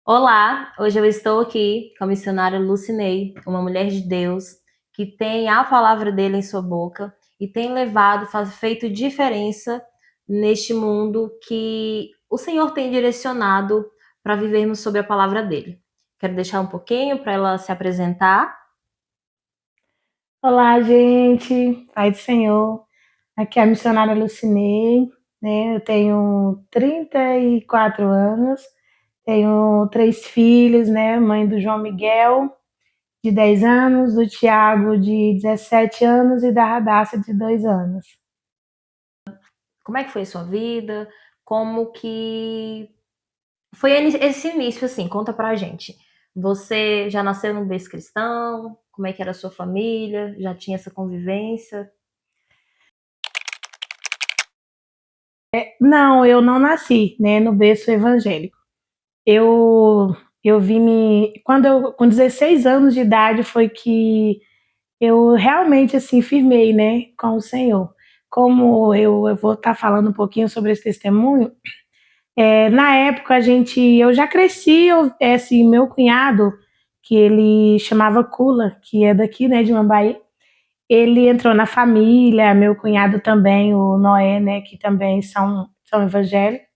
Olá, hoje eu estou aqui com a missionária Lucinei, uma mulher de Deus que tem a palavra dele em sua boca e tem levado, feito diferença neste mundo que o Senhor tem direcionado para vivermos sobre a palavra dele. Quero deixar um pouquinho para ela se apresentar. Olá, gente, Pai do Senhor. Aqui é a missionária Lucinei, né? Eu tenho 34 anos, tenho três filhos, né? Mãe do João Miguel, de 10 anos, do Tiago, de 17 anos e da Radassa, de 2 anos. Como é que foi a sua vida? Como que foi esse início, assim? Conta pra gente. Você já nasceu num berço cristão? Como é que era a sua família? Já tinha essa convivência? Não, eu não nasci, né, no berço evangélico. Eu, eu vim me. Com 16 anos de idade, foi que eu realmente assim firmei, né, com o Senhor. Como eu vou estar falando um pouquinho sobre esse testemunho, na época eu já cresci, assim, meu cunhado, que ele chamava Kula, que é daqui, né, de Mambaí, ele entrou na família, meu cunhado também, o Noé, né, que também são evangélicos,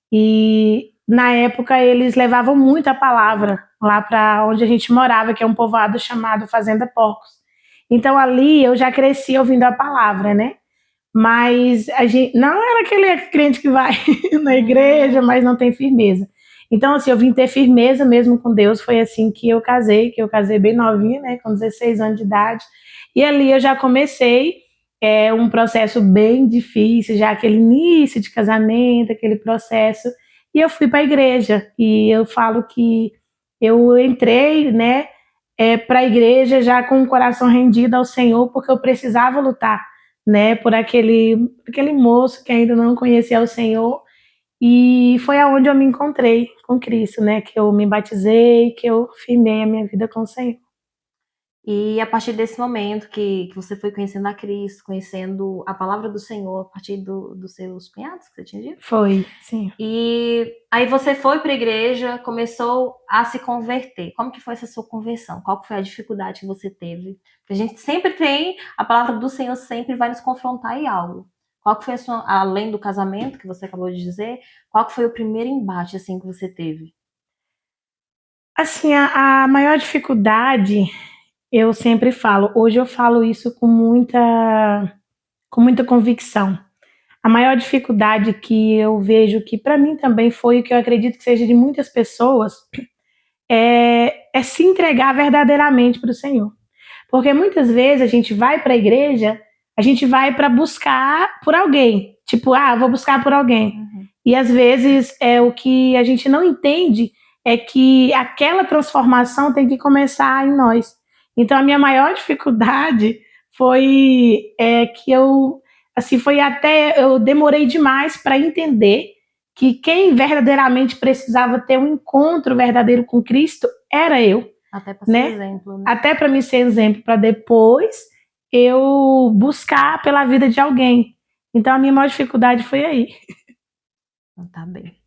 e na época eles levavam muito a palavra lá para onde a gente morava, que é um povoado chamado Fazenda Porcos. Então ali eu já cresci ouvindo a palavra, né? Mas a gente não era aquele crente que vai na igreja, mas não tem firmeza. Então, assim, eu vim ter firmeza mesmo com Deus. Foi assim que eu casei bem novinha, né, com 16 anos de idade. E ali eu já comecei um processo bem difícil, já aquele início de casamento, aquele processo. E eu fui para a igreja. E eu falo que eu entrei, né, para a igreja já com o coração rendido ao Senhor, porque eu precisava lutar, né, por aquele moço que ainda não conhecia o Senhor. E foi aonde eu me encontrei com Cristo, né, que eu me batizei, que eu firmei a minha vida com o Senhor. E a partir desse momento que você foi conhecendo a Cristo, conhecendo a palavra do Senhor, a partir dos seus cunhados, que você tinha dito? Foi, sim. E aí você foi para a igreja, começou a se converter. Como que foi essa sua conversão? Qual que foi a dificuldade que você teve? Porque a gente sempre tem, a palavra do Senhor sempre vai nos confrontar em algo. Qual que foi a sua, além do casamento que você acabou de dizer, qual que foi o primeiro embate assim que você teve? Assim, a maior dificuldade, eu sempre falo, hoje eu falo isso com muita convicção. A maior dificuldade que eu vejo, que para mim também foi, o que eu acredito que seja de muitas pessoas, é se entregar verdadeiramente para o Senhor. Porque muitas vezes a gente vai para a igreja, a gente vai para buscar por alguém. Tipo, vou buscar por alguém. Uhum. E às vezes o que a gente não entende é que aquela transformação tem que começar em nós. Então a minha maior dificuldade foi que foi até eu demorei demais para entender que quem verdadeiramente precisava ter um encontro verdadeiro com Cristo era eu, Até para ser né? exemplo, né? Até para me ser exemplo, para depois eu buscar pela vida de alguém. Então a minha maior dificuldade foi aí. Então, tá bem.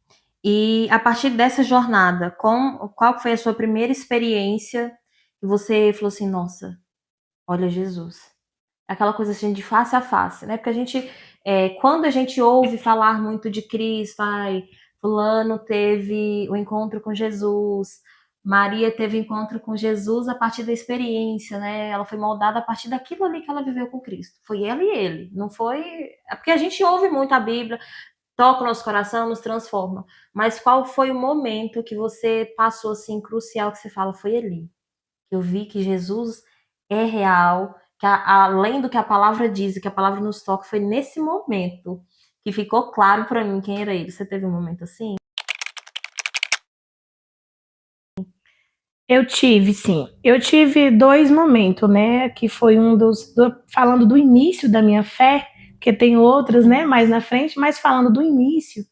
E a partir dessa jornada, qual foi a sua primeira experiência que você falou assim, nossa, olha Jesus? Aquela coisa assim de face a face, né? Porque a gente, quando a gente ouve falar muito de Cristo, ai, fulano teve o encontro com Jesus, Maria teve encontro com Jesus a partir da experiência, né? Ela foi moldada a partir daquilo ali que ela viveu com Cristo. Foi ela e ele, não foi. É porque a gente ouve muito a Bíblia, toca o nosso coração, nos transforma. Mas qual foi o momento que você passou assim crucial que você fala foi ali? Eu vi que Jesus é real, que além do que a palavra diz, e que a palavra nos toca, foi nesse momento que ficou claro para mim quem era ele. Você teve um momento assim? Eu tive, sim. Eu tive dois momentos, né? Que foi falando do início da minha fé, porque tem outros, né? Mais na frente, mas falando do início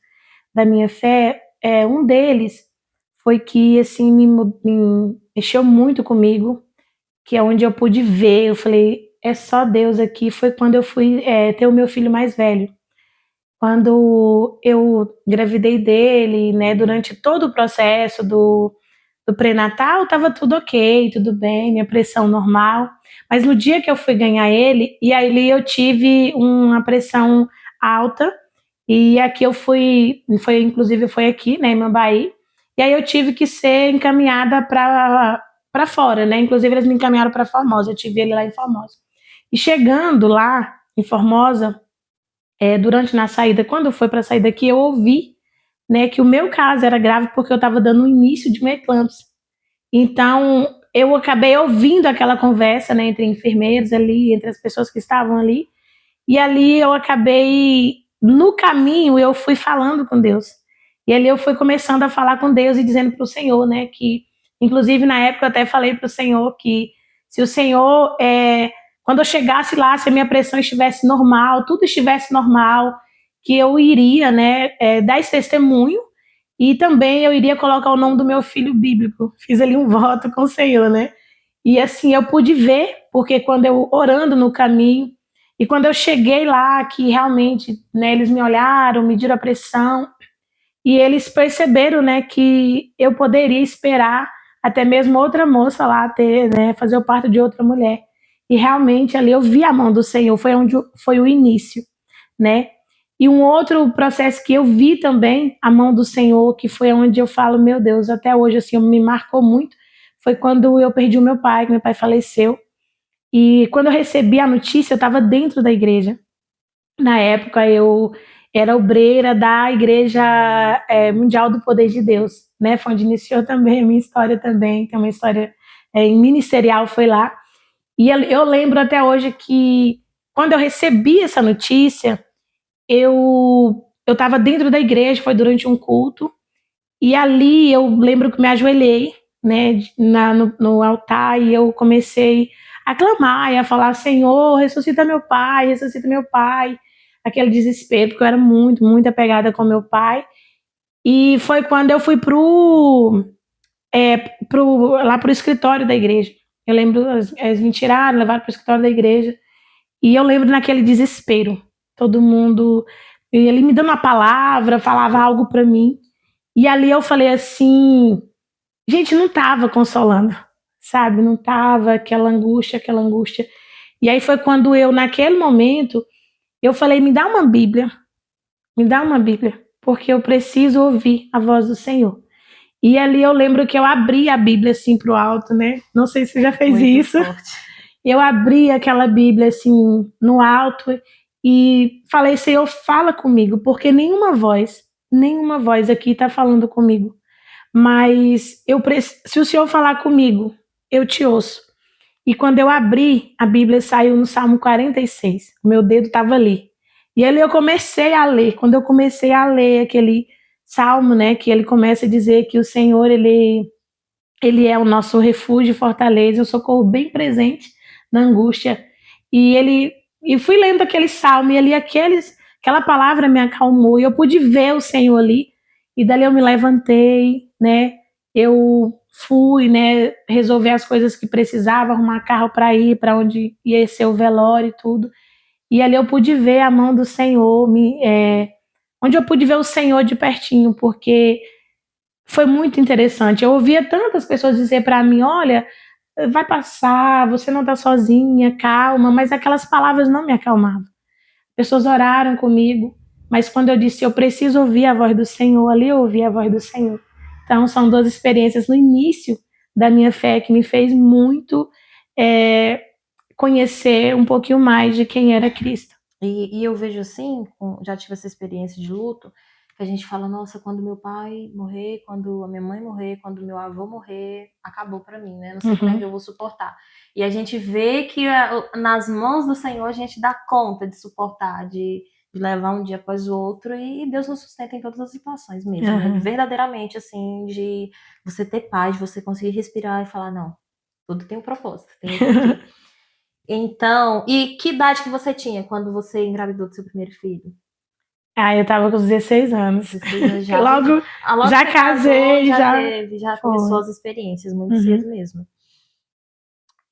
da minha fé, um deles foi que assim me mexeu muito comigo, que é onde eu pude ver. Eu falei, é só Deus aqui. Foi quando eu fui ter o meu filho mais velho. quando eu engravidei dele, né, durante todo o processo do pré-natal, estava tudo ok, tudo bem, minha pressão normal. Mas no dia que eu fui ganhar ele, e aí eu tive uma pressão alta, e aqui eu fui, inclusive foi aqui, né, em Mambaí, e aí eu tive que ser encaminhada para fora, né? Inclusive eles me encaminharam para Formosa, eu tive ele lá em Formosa. E chegando lá em Formosa, durante na saída, quando foi para sair daqui, eu ouvi, né, que o meu caso era grave porque eu estava dando o início de uma eclâmpsia. Então, eu acabei ouvindo aquela conversa, né, entre enfermeiros ali, entre as pessoas que estavam ali, e ali eu acabei, no caminho, eu fui falando com Deus. E ali eu fui começando a falar com Deus e dizendo para o Senhor, né, que, inclusive na época eu até falei para o Senhor que se o Senhor, quando eu chegasse lá, se a minha pressão estivesse normal, tudo estivesse normal, que eu iria, né, dar esse testemunho e também eu iria colocar o nome do meu filho bíblico. Fiz ali um voto com o Senhor, né? E assim eu pude ver, porque quando eu orando no caminho, e quando eu cheguei lá, que realmente, né, eles me olharam, mediram a pressão, e eles perceberam, né, que eu poderia esperar até mesmo outra moça lá ter, né, fazer o parto de outra mulher. E realmente ali eu vi a mão do Senhor, foi onde foi o início, né? E um outro processo que eu vi também a mão do Senhor, que foi onde eu falo, meu Deus, até hoje assim, me marcou muito, foi quando eu perdi o meu pai, que meu pai faleceu. E quando eu recebi a notícia, eu estava dentro da igreja. Na época, eu era obreira da Igreja Mundial do Poder de Deus, né? Foi onde iniciou também a minha história também, tem uma história ministerial, foi lá. E eu lembro até hoje que quando eu recebi essa notícia, eu estava dentro da igreja, foi durante um culto, e ali eu lembro que me ajoelhei, né, no altar, e eu comecei a clamar e a falar: Senhor, ressuscita meu pai. Aquele desespero, porque eu era muito, muito apegada com meu pai. E foi quando eu fui lá pro escritório da igreja. Eu lembro, eles me tiraram, levaram pro escritório da igreja. E eu lembro naquele desespero, todo mundo, ele me dando uma palavra, falava algo para mim. E ali eu falei assim, gente, não tava consolando, sabe? Não tava aquela angústia, aquela angústia. E aí foi quando eu, naquele momento, eu falei, me dá uma Bíblia, porque eu preciso ouvir a voz do Senhor. E ali eu lembro que eu abri a Bíblia assim pro alto, né? Não sei se você já fez Muito isso. forte. Eu abri aquela Bíblia assim no alto e falei, Senhor, fala comigo, porque nenhuma voz aqui está falando comigo. Mas se o Senhor falar comigo, eu te ouço. E quando eu abri, a Bíblia saiu no Salmo 46. O meu dedo estava ali. E ali eu comecei a ler. Quando eu comecei a ler aquele salmo, né, que ele começa a dizer que o Senhor, ele é o nosso refúgio e fortaleza, o socorro bem presente na angústia. E fui lendo aquele salmo e ali aquela palavra me acalmou e eu pude ver o Senhor ali. E dali eu me levantei, né? Eu fui, né, resolver as coisas que precisava, arrumar carro para ir para onde ia ser o velório e tudo. E ali eu pude ver a mão do Senhor, onde eu pude ver o Senhor de pertinho, porque foi muito interessante. Eu ouvia tantas pessoas dizer para mim: olha, vai passar, você não está sozinha, calma, mas aquelas palavras não me acalmavam. Pessoas oraram comigo, mas quando eu disse eu preciso ouvir a voz do Senhor, ali eu ouvi a voz do Senhor. Então são duas experiências no início da minha fé que me fez muito é, conhecer um pouquinho mais de quem era Cristo. E eu vejo assim, já tive essa experiência de luto, que a gente fala, nossa, quando meu pai morrer, quando a minha mãe morrer, quando meu avô morrer, acabou para mim, né? Não sei como é que eu vou suportar. E a gente vê que nas mãos do Senhor a gente dá conta de suportar, de levar um dia após o outro, e Deus nos sustenta em todas as situações mesmo, né? Verdadeiramente, assim, de você ter paz, de você conseguir respirar e falar, não, tudo tem um propósito, tem um porquê. Então, e que idade que você tinha quando você engravidou do seu primeiro filho? Eu tava com 16 anos. 16 anos já. Logo, Logo que já você casou, casei, já já foi. começou as experiências muito cedo mesmo.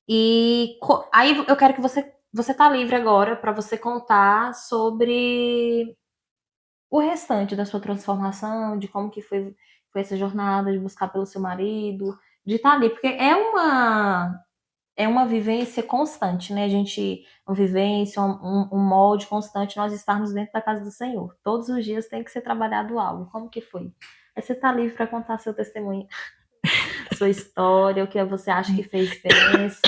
E aí eu quero que você tá livre agora para você contar sobre o restante da sua transformação, de como que foi essa jornada de buscar pelo seu marido, de estar ali, porque é uma vivência constante, né? Uma vivência, um molde constante, nós estarmos dentro da casa do Senhor. Todos os dias tem que ser trabalhado algo. Como que foi? Aí você tá livre para contar seu testemunho, sua história, o que você acha que fez diferença.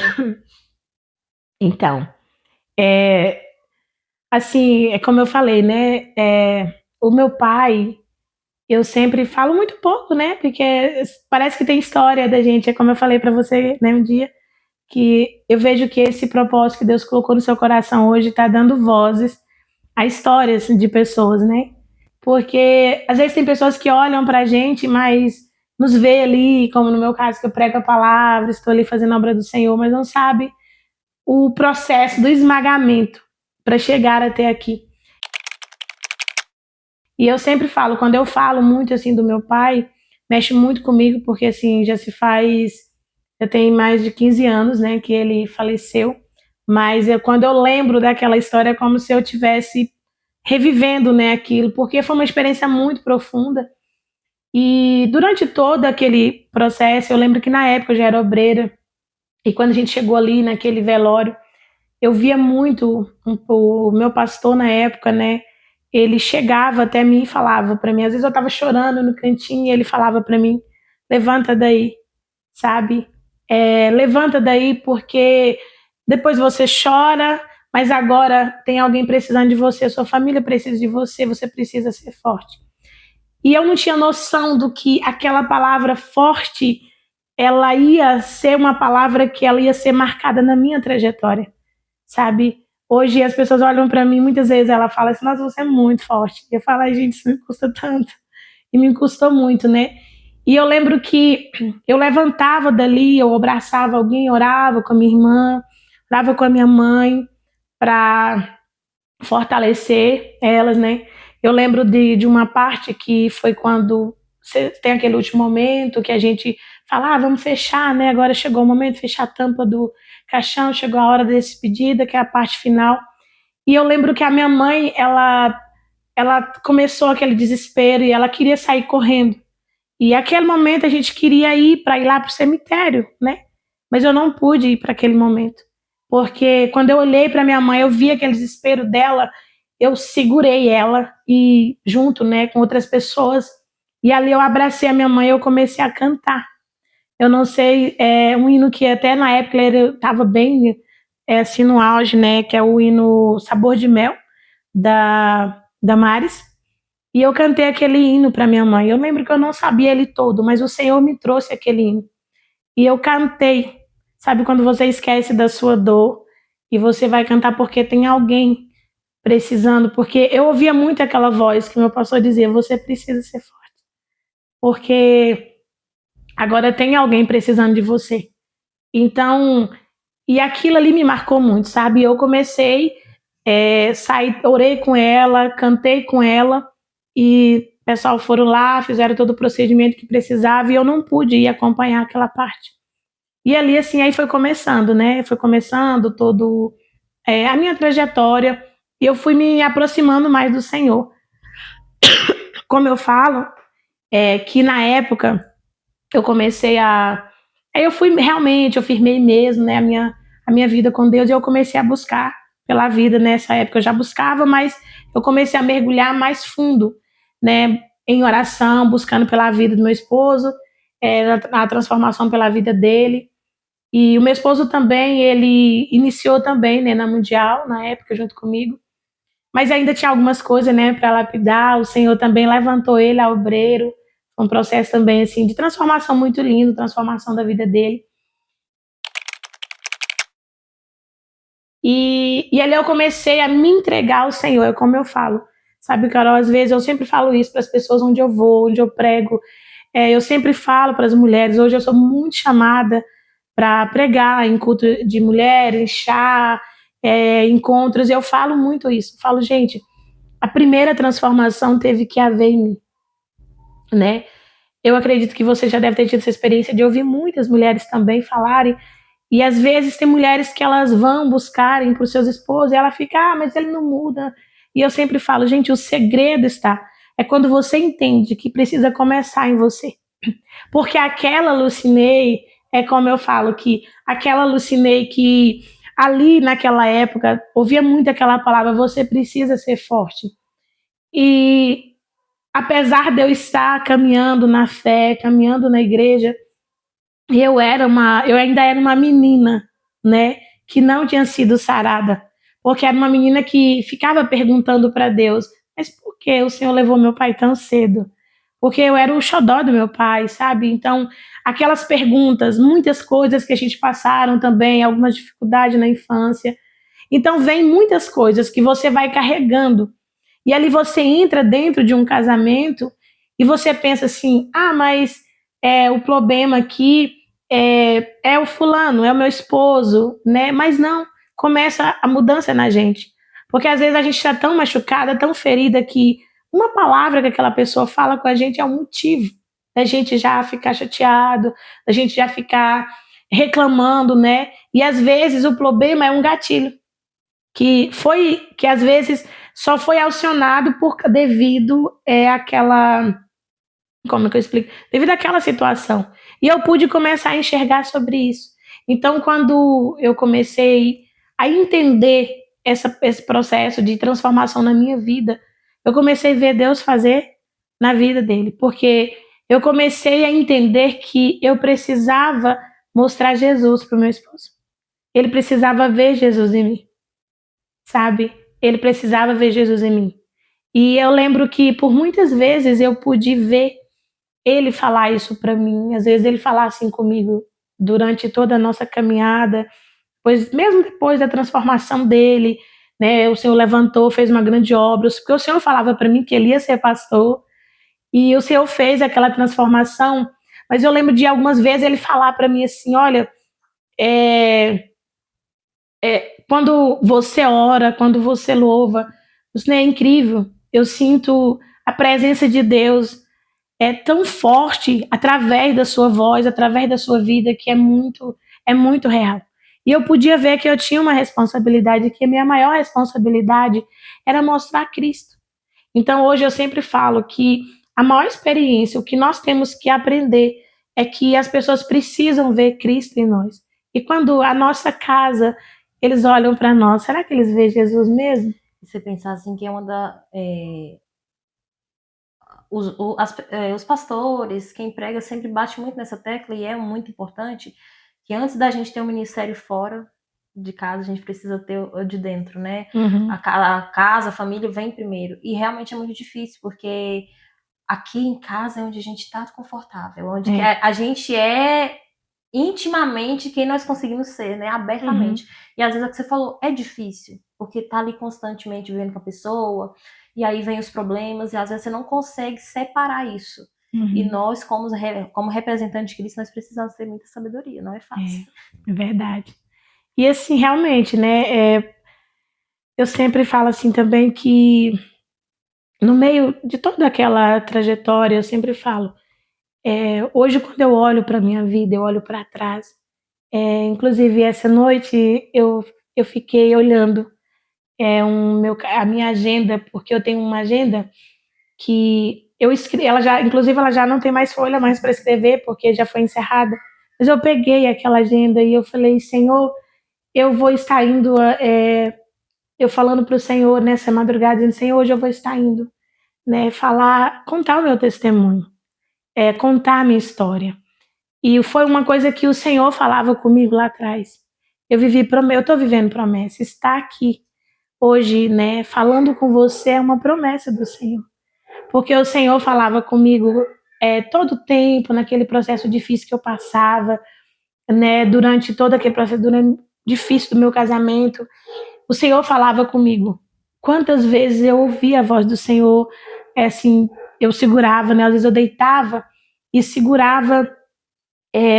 Então, assim, é como eu falei, né? O meu pai, eu sempre falo muito pouco, né? Porque parece que tem história da gente. É como eu falei para você, né, um dia, que eu vejo que esse propósito que Deus colocou no seu coração hoje está dando vozes a histórias de pessoas, né? Porque às vezes tem pessoas que olham pra gente, mas nos vê ali, como no meu caso, que eu prego a palavra, estou ali fazendo a obra do Senhor, mas não sabe o processo do esmagamento para chegar até aqui. E eu sempre falo, quando eu falo muito assim do meu pai, mexe muito comigo, porque assim, já tem mais de 15 anos, né, que ele faleceu, mas quando eu lembro daquela história é como se eu tivesse revivendo, né, aquilo, porque foi uma experiência muito profunda. E durante todo aquele processo, eu lembro que na época eu já era obreira, e quando a gente chegou ali naquele velório, eu via muito o meu pastor na época, né? Ele chegava até mim e falava para mim. Às vezes eu estava chorando no cantinho e ele falava para mim: levanta daí, sabe? Levanta daí porque depois você chora, mas agora tem alguém precisando de você, sua família precisa de você, você precisa ser forte. E eu não tinha noção do que aquela palavra forte, ela ia ser uma palavra que ela ia ser marcada na minha trajetória, sabe? Hoje as pessoas olham para mim, muitas vezes ela fala assim: nossa, você é muito forte. Eu falo: ai, gente, isso me custa tanto. E me custou muito, né? E eu lembro que eu levantava dali, eu abraçava alguém, orava com a minha irmã, orava com a minha mãe para fortalecer elas, né? Eu lembro de uma parte que foi quando tem aquele último momento que a gente fala: vamos fechar, né? Agora chegou o momento de fechar a tampa do caixão, chegou a hora da despedida, que é a parte final. E eu lembro que a minha mãe, ela começou aquele desespero e ela queria sair correndo. E aquele momento a gente queria ir para ir lá para o cemitério, né? Mas eu não pude ir para aquele momento. Porque quando eu olhei para minha mãe, eu vi aquele desespero dela, eu segurei ela e junto, né, com outras pessoas, e ali eu abracei a minha mãe e eu comecei a cantar. Eu não sei, um hino que até na época ele estava bem assim no auge, né, que é o hino Sabor de Mel, da Maris. E eu cantei aquele hino para minha mãe. Eu lembro que eu não sabia ele todo, mas o Senhor me trouxe aquele hino. E eu cantei. Sabe quando você esquece da sua dor e você vai cantar porque tem alguém precisando? Porque eu ouvia muito aquela voz que meu pastor dizia: você precisa ser forte. Porque agora tem alguém precisando de você. Então, e aquilo ali me marcou muito, sabe? Eu comecei, saí, orei com ela, cantei com ela, e o pessoal foram lá, fizeram todo o procedimento que precisava, e eu não pude ir acompanhar aquela parte. E ali, assim, aí foi começando, né? Foi começando todo a minha trajetória, e eu fui me aproximando mais do Senhor. Como eu falo, que na época eu comecei a. Aí eu fui realmente, eu firmei mesmo, né, a minha vida com Deus, e eu comecei a buscar pela vida. Nessa época eu já buscava, mas eu comecei a mergulhar mais fundo, né, em oração, buscando pela vida do meu esposo, a transformação pela vida dele. E o meu esposo também, ele iniciou também, né, na Mundial, na época, junto comigo. Mas ainda tinha algumas coisas, né, para lapidar. O Senhor também levantou ele a obreiro. Um processo também assim de transformação muito lindo, transformação da vida dele. E ali eu comecei a me entregar ao Senhor, é como eu falo. Sabe, Carol, às vezes eu sempre falo isso para as pessoas onde eu vou, onde eu prego. Eu sempre falo para as mulheres. Hoje eu sou muito chamada para pregar em culto de mulheres, chá, encontros. E eu falo muito isso. Eu falo, gente, a primeira transformação teve que haver em mim, né? Eu acredito que você já deve ter tido essa experiência de ouvir muitas mulheres também falarem, e às vezes tem mulheres que elas vão buscarem para os seus esposos e ela fica: mas ele não muda. E eu sempre falo, gente, o segredo está é quando você entende que precisa começar em você. Porque aquela Lucinei, é como eu falo, que aquela Lucinei que ali naquela época ouvia muito aquela palavra, você precisa ser forte. E apesar de eu estar caminhando na fé, caminhando na igreja, eu ainda era uma menina, né, que não tinha sido sarada, porque era uma menina que ficava perguntando para Deus, mas por que o Senhor levou meu pai tão cedo? Porque eu era o xodó do meu pai, sabe? Então, aquelas perguntas, muitas coisas que a gente passaram também, algumas dificuldades na infância. Então, vem muitas coisas que você vai carregando. E ali você entra dentro de um casamento e você pensa assim: ah, mas o problema aqui é o fulano, é o meu esposo, né? Mas não, começa a mudança na gente. Porque às vezes a gente está tão machucada, tão ferida, que uma palavra que aquela pessoa fala com a gente é um motivo da gente já ficar chateado, da gente já ficar reclamando, né? E às vezes o problema é um gatilho que às vezes só foi acionado por devido àquela, como que eu explico? Devido àquela situação. E eu pude começar a enxergar sobre isso. Então, quando eu comecei a entender esse processo de transformação na minha vida, eu comecei a ver Deus fazer na vida dele, porque eu comecei a entender que eu precisava mostrar Jesus para o meu esposo. Ele precisava ver Jesus em mim, sabe? Ele precisava ver Jesus em mim. E eu lembro que por muitas vezes eu pude ver ele falar isso para mim, às vezes ele falar assim comigo durante toda a nossa caminhada, pois mesmo depois da transformação dele, né, o Senhor levantou, fez uma grande obra, porque o Senhor falava para mim que ele ia ser pastor, e o Senhor fez aquela transformação, mas eu lembro de algumas vezes ele falar para mim assim, olha, quando você ora, quando você louva, isso é incrível, eu sinto a presença de Deus é tão forte através da sua voz, através da sua vida, que é muito real. E eu podia ver que eu tinha uma responsabilidade, que a minha maior responsabilidade era mostrar Cristo. Então hoje eu sempre falo que a maior experiência, o que nós temos que aprender é que as pessoas precisam ver Cristo em nós. E quando a nossa casa, eles olham para nós, será que eles veem Jesus mesmo? Você pensar assim que é uma da os pastores, quem prega sempre bate muito nessa tecla e é muito importante que antes da gente ter um ministério fora de casa, a gente precisa ter o de dentro, né? Uhum. A casa, a família vem primeiro. E realmente é muito difícil, porque aqui em casa é onde a gente está confortável, onde a gente é intimamente quem nós conseguimos ser, né? Abertamente. E às vezes é o que você falou, é difícil, porque tá ali constantemente vivendo com a pessoa, e aí vem os problemas, e às vezes você não consegue separar isso. E nós, como representantes de Cristo, nós precisamos ter muita sabedoria, não é fácil. É verdade. E assim, realmente, né, eu sempre falo assim também que no meio de toda aquela trajetória, eu sempre falo, hoje quando eu olho para minha vida, eu olho para trás, inclusive essa noite eu fiquei olhando a minha agenda, porque eu tenho uma agenda que eu escrevi, inclusive ela já não tem mais folha mais para escrever, porque já foi encerrada, mas eu peguei aquela agenda e eu falei, Senhor, eu vou estar indo, eu falando para o Senhor nessa madrugada, dizendo, Senhor, hoje eu vou estar indo, né, contar o meu testemunho, contar a minha história. E foi uma coisa que o Senhor falava comigo lá atrás. Eu estou vivendo promessa. Estar aqui hoje, né, falando com você é uma promessa do Senhor. Porque o Senhor falava comigo todo o tempo, naquele processo difícil que eu passava, né, durante todo aquele processo difícil do meu casamento. O Senhor falava comigo. Quantas vezes eu ouvia a voz do Senhor, assim, eu segurava, né, às vezes eu deitava e segurava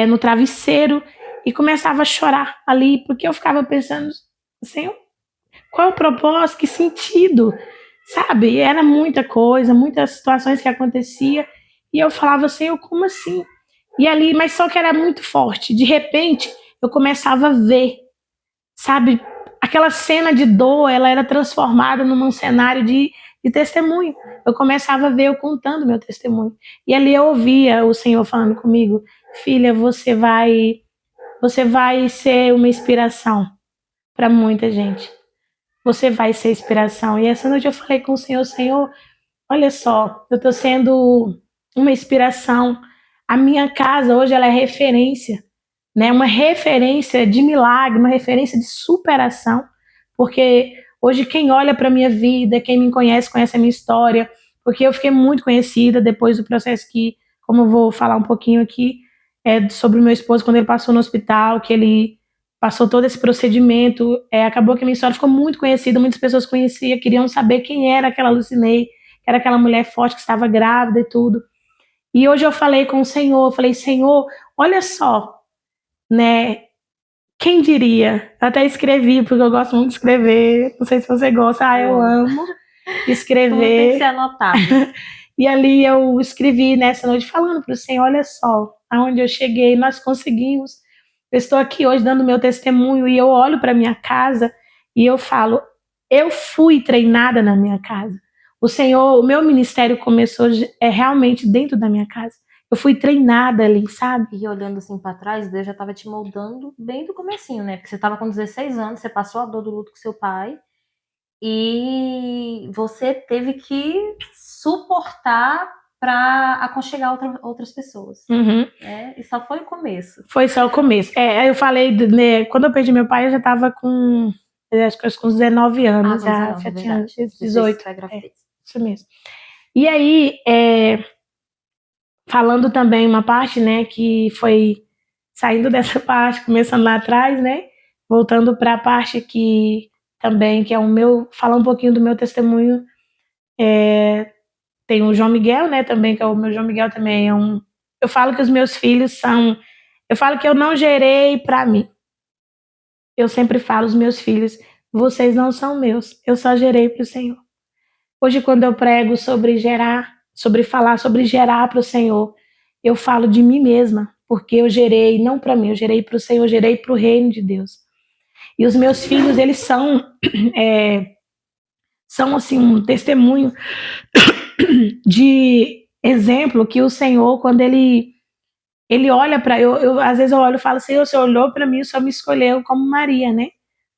no travesseiro e começava a chorar ali, porque eu ficava pensando, Senhor, qual é o propósito, que sentido, sabe? Era muita coisa, muitas situações que acontecia e eu falava, Senhor, como assim? E ali, mas só que era muito forte. De repente, eu começava a ver, sabe? Aquela cena de dor, ela era transformada num cenário de testemunho. Eu começava a ver eu contando meu testemunho. E ali eu ouvia o Senhor falando comigo: filha, você vai ser uma inspiração para muita gente. Você vai ser inspiração. E essa noite eu falei com o Senhor: Senhor, olha só, eu estou sendo uma inspiração. A minha casa hoje ela é referência, né? Uma referência de milagre, uma referência de superação, porque hoje quem olha para minha vida, quem me conhece, conhece a minha história, porque eu fiquei muito conhecida depois do processo que, como eu vou falar um pouquinho aqui, sobre o meu esposo, quando ele passou no hospital, que ele passou todo esse procedimento, acabou que a minha história ficou muito conhecida, muitas pessoas conheciam, queriam saber quem era aquela Lucinei, que era aquela mulher forte que estava grávida e tudo. E hoje eu falei com o Senhor, eu falei: Senhor, olha só, né? Quem diria? Eu até escrevi, porque eu gosto muito de escrever. Não sei se você gosta. Eu amo escrever. Tudo tem que ser anotado. E ali eu escrevi nessa noite falando para o Senhor: olha só, aonde eu cheguei, nós conseguimos. Eu estou aqui hoje dando meu testemunho e eu olho para minha casa e eu falo: eu fui treinada na minha casa. O Senhor, o meu ministério começou realmente dentro da minha casa. Eu fui treinada ali, sabe? E olhando assim para trás, Deus já estava te moldando bem do comecinho, né? Porque você estava com 16 anos, você passou a dor do luto com seu pai e você teve que suportar para aconchegar outras pessoas. Uhum. E só foi o começo. Foi só o começo. Eu falei, né, quando eu perdi meu pai, eu já estava com, acho que com 19 anos, já tinha 18. Isso mesmo. E aí, falando também uma parte, né, que foi saindo dessa parte, começando lá atrás, né, voltando para a parte que também, que é o meu, falar um pouquinho do meu testemunho, tem o João Miguel, né, também, que é o meu João Miguel também eu falo que os meus filhos eu falo que eu não gerei para mim. Eu sempre falo aos meus filhos: vocês não são meus, eu só gerei para o Senhor. Hoje, quando eu prego sobre gerar, sobre falar sobre gerar para o Senhor, eu falo de mim mesma, porque eu gerei não para mim, eu gerei para o Senhor, eu gerei para o reino de Deus. E os meus filhos, eles são assim um testemunho de exemplo que o Senhor, quando ele olha para eu às vezes eu olho e falo: Senhor, o Senhor olhou para mim, o Senhor me escolheu como Maria, né?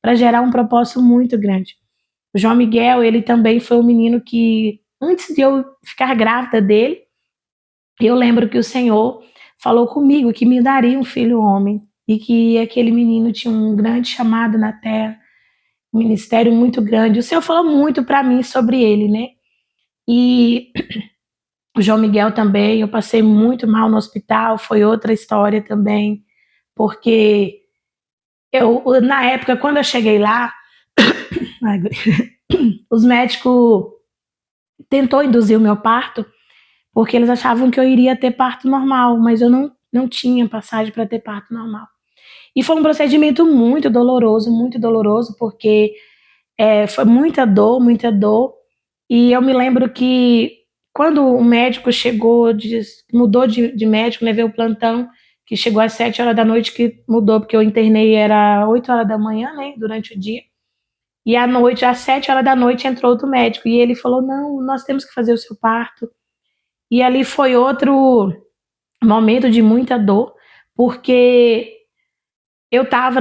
Para gerar um propósito muito grande. O João Miguel, ele também foi um menino que, antes de eu ficar grávida dele, eu lembro que o Senhor falou comigo que me daria um filho homem e que aquele menino tinha um grande chamado na terra, um ministério muito grande. O Senhor falou muito para mim sobre ele, né? E o João Miguel também, eu passei muito mal no hospital, foi outra história também, porque na época, quando eu cheguei lá, os médicos tentou induzir o meu parto, porque eles achavam que eu iria ter parto normal, mas eu não tinha passagem para ter parto normal. E foi um procedimento muito doloroso, porque foi muita dor, e eu me lembro que quando o médico chegou, mudou de médico, levei o plantão, que chegou às 7 horas da noite, que mudou, porque eu internei, era 8 horas da manhã, né, durante o dia. E à noite, às 7 horas da noite, entrou outro médico. E ele falou: não, nós temos que fazer o seu parto. E ali foi outro momento de muita dor, porque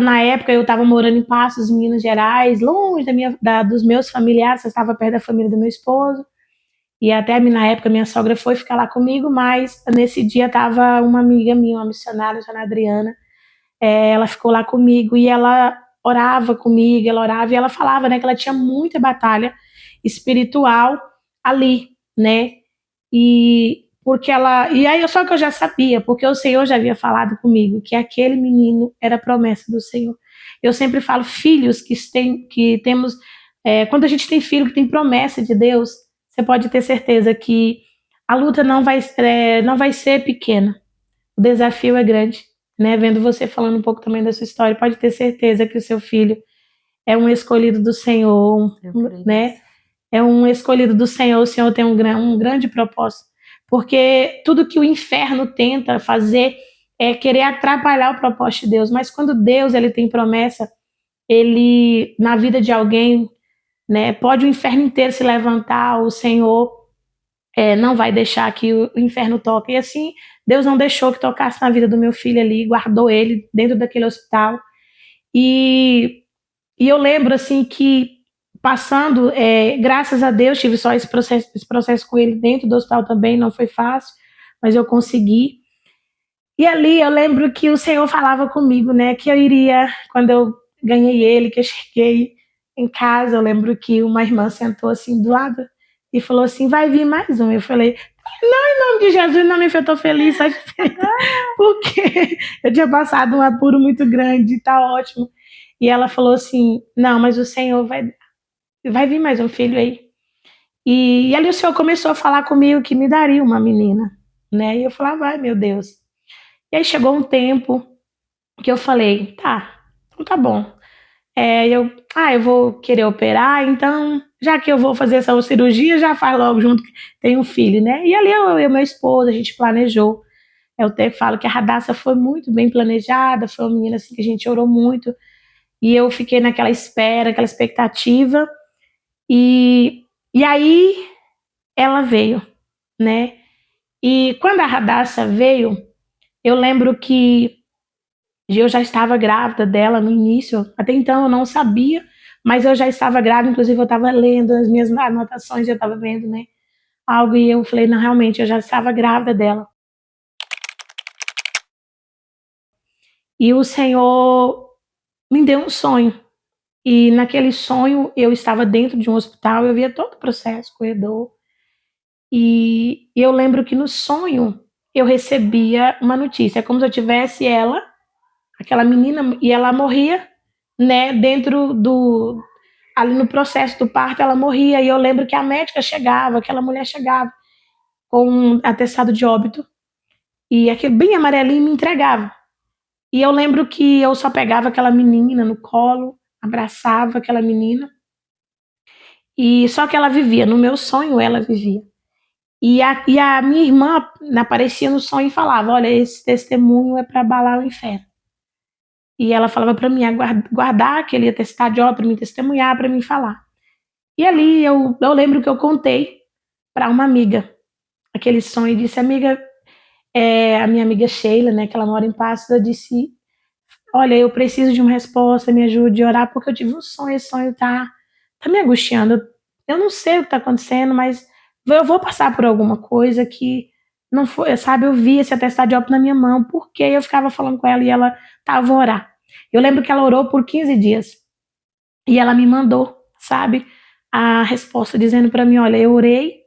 na época, eu estava morando em Passos, Minas Gerais, longe dos meus familiares, eu estava perto da família do meu esposo. E até na época minha sogra foi ficar lá comigo, mas nesse dia estava uma amiga minha, uma missionária, a Dona Adriana, ela ficou lá comigo e ela orava comigo, ela orava e ela falava, né, que ela tinha muita batalha espiritual ali, né? E aí só que eu já sabia, porque o Senhor já havia falado comigo que aquele menino era promessa do Senhor. Eu sempre falo, filhos que temos, quando a gente tem filho que tem promessa de Deus, você pode ter certeza que a luta não vai ser pequena. O desafio é grande, né? Vendo você falando um pouco também da sua história, pode ter certeza que o seu filho é um escolhido do Senhor, né? É um escolhido do Senhor. O Senhor tem um grande propósito, porque tudo que o inferno tenta fazer é querer atrapalhar o propósito de Deus, mas quando Deus ele tem promessa, ele na vida de alguém, né? Pode o inferno inteiro se levantar, o Senhor não vai deixar que o inferno toque. E assim, Deus não deixou que tocasse na vida do meu filho ali, guardou ele dentro daquele hospital. E eu lembro assim que passando, graças a Deus, tive só esse processo com ele dentro do hospital também, não foi fácil, mas eu consegui. E ali eu lembro que o Senhor falava comigo, né, que eu iria, quando eu ganhei ele, que eu cheguei em casa, eu lembro que uma irmã sentou assim do lado e falou assim, vai vir mais um. Eu falei, não, em nome de Jesus, não, eu tô feliz, satisfeita, porque eu tinha passado um apuro muito grande, tá ótimo. E ela falou assim, não, mas o Senhor vai vir mais um filho aí. E ali o Senhor começou a falar comigo que me daria uma menina, né? E eu falava, ai meu Deus. E aí chegou um tempo que eu falei, tá, então tá bom. Eu vou querer operar, então, já que eu vou fazer essa cirurgia, já faz logo junto que tem um filho, né? E ali eu e meu esposo, a gente planejou. Eu até falo que a Radassa foi muito bem planejada, foi uma menina assim que a gente orou muito. E eu fiquei naquela espera, aquela expectativa. E aí ela veio, né? E quando a Radassa veio, eu lembro que eu já estava grávida dela no início. Até então eu não sabia, mas eu já estava grávida. Inclusive eu estava lendo as minhas anotações, eu estava vendo, né? Algo e eu falei, não, realmente, eu já estava grávida dela. E o Senhor me deu um sonho. E naquele sonho eu estava dentro de um hospital, eu via todo o processo, corredor. E eu lembro que no sonho eu recebia uma notícia, é como se eu tivesse ela, aquela menina, e ela morria, né, dentro do ali no processo do parto, ela morria, e eu lembro que a médica chegava, aquela mulher chegava com um atestado de óbito, e aquele bem amarelinho me entregava. E eu lembro que eu só pegava aquela menina no colo, abraçava aquela menina, e só que ela vivia, no meu sonho ela vivia. E a minha irmã aparecia no sonho e falava: olha, esse testemunho é para abalar o inferno. E ela falava para mim guardar aquele atestado de óbito, para me testemunhar, para me falar. E ali eu lembro que eu contei para uma amiga aquele sonho e disse: amiga, a minha amiga Sheila, né, que ela mora em Passos, eu disse: olha, eu preciso de uma resposta, me ajude a orar, porque eu tive um sonho, esse sonho tá me angustiando. Eu não sei o que está acontecendo, mas eu vou passar por alguma coisa que não foi, sabe? Eu vi esse atestado de óbito na minha mão, porque eu ficava falando com ela e ela tava a orar. Eu lembro que ela orou por 15 dias e ela me mandou, sabe, a resposta dizendo para mim: olha, eu orei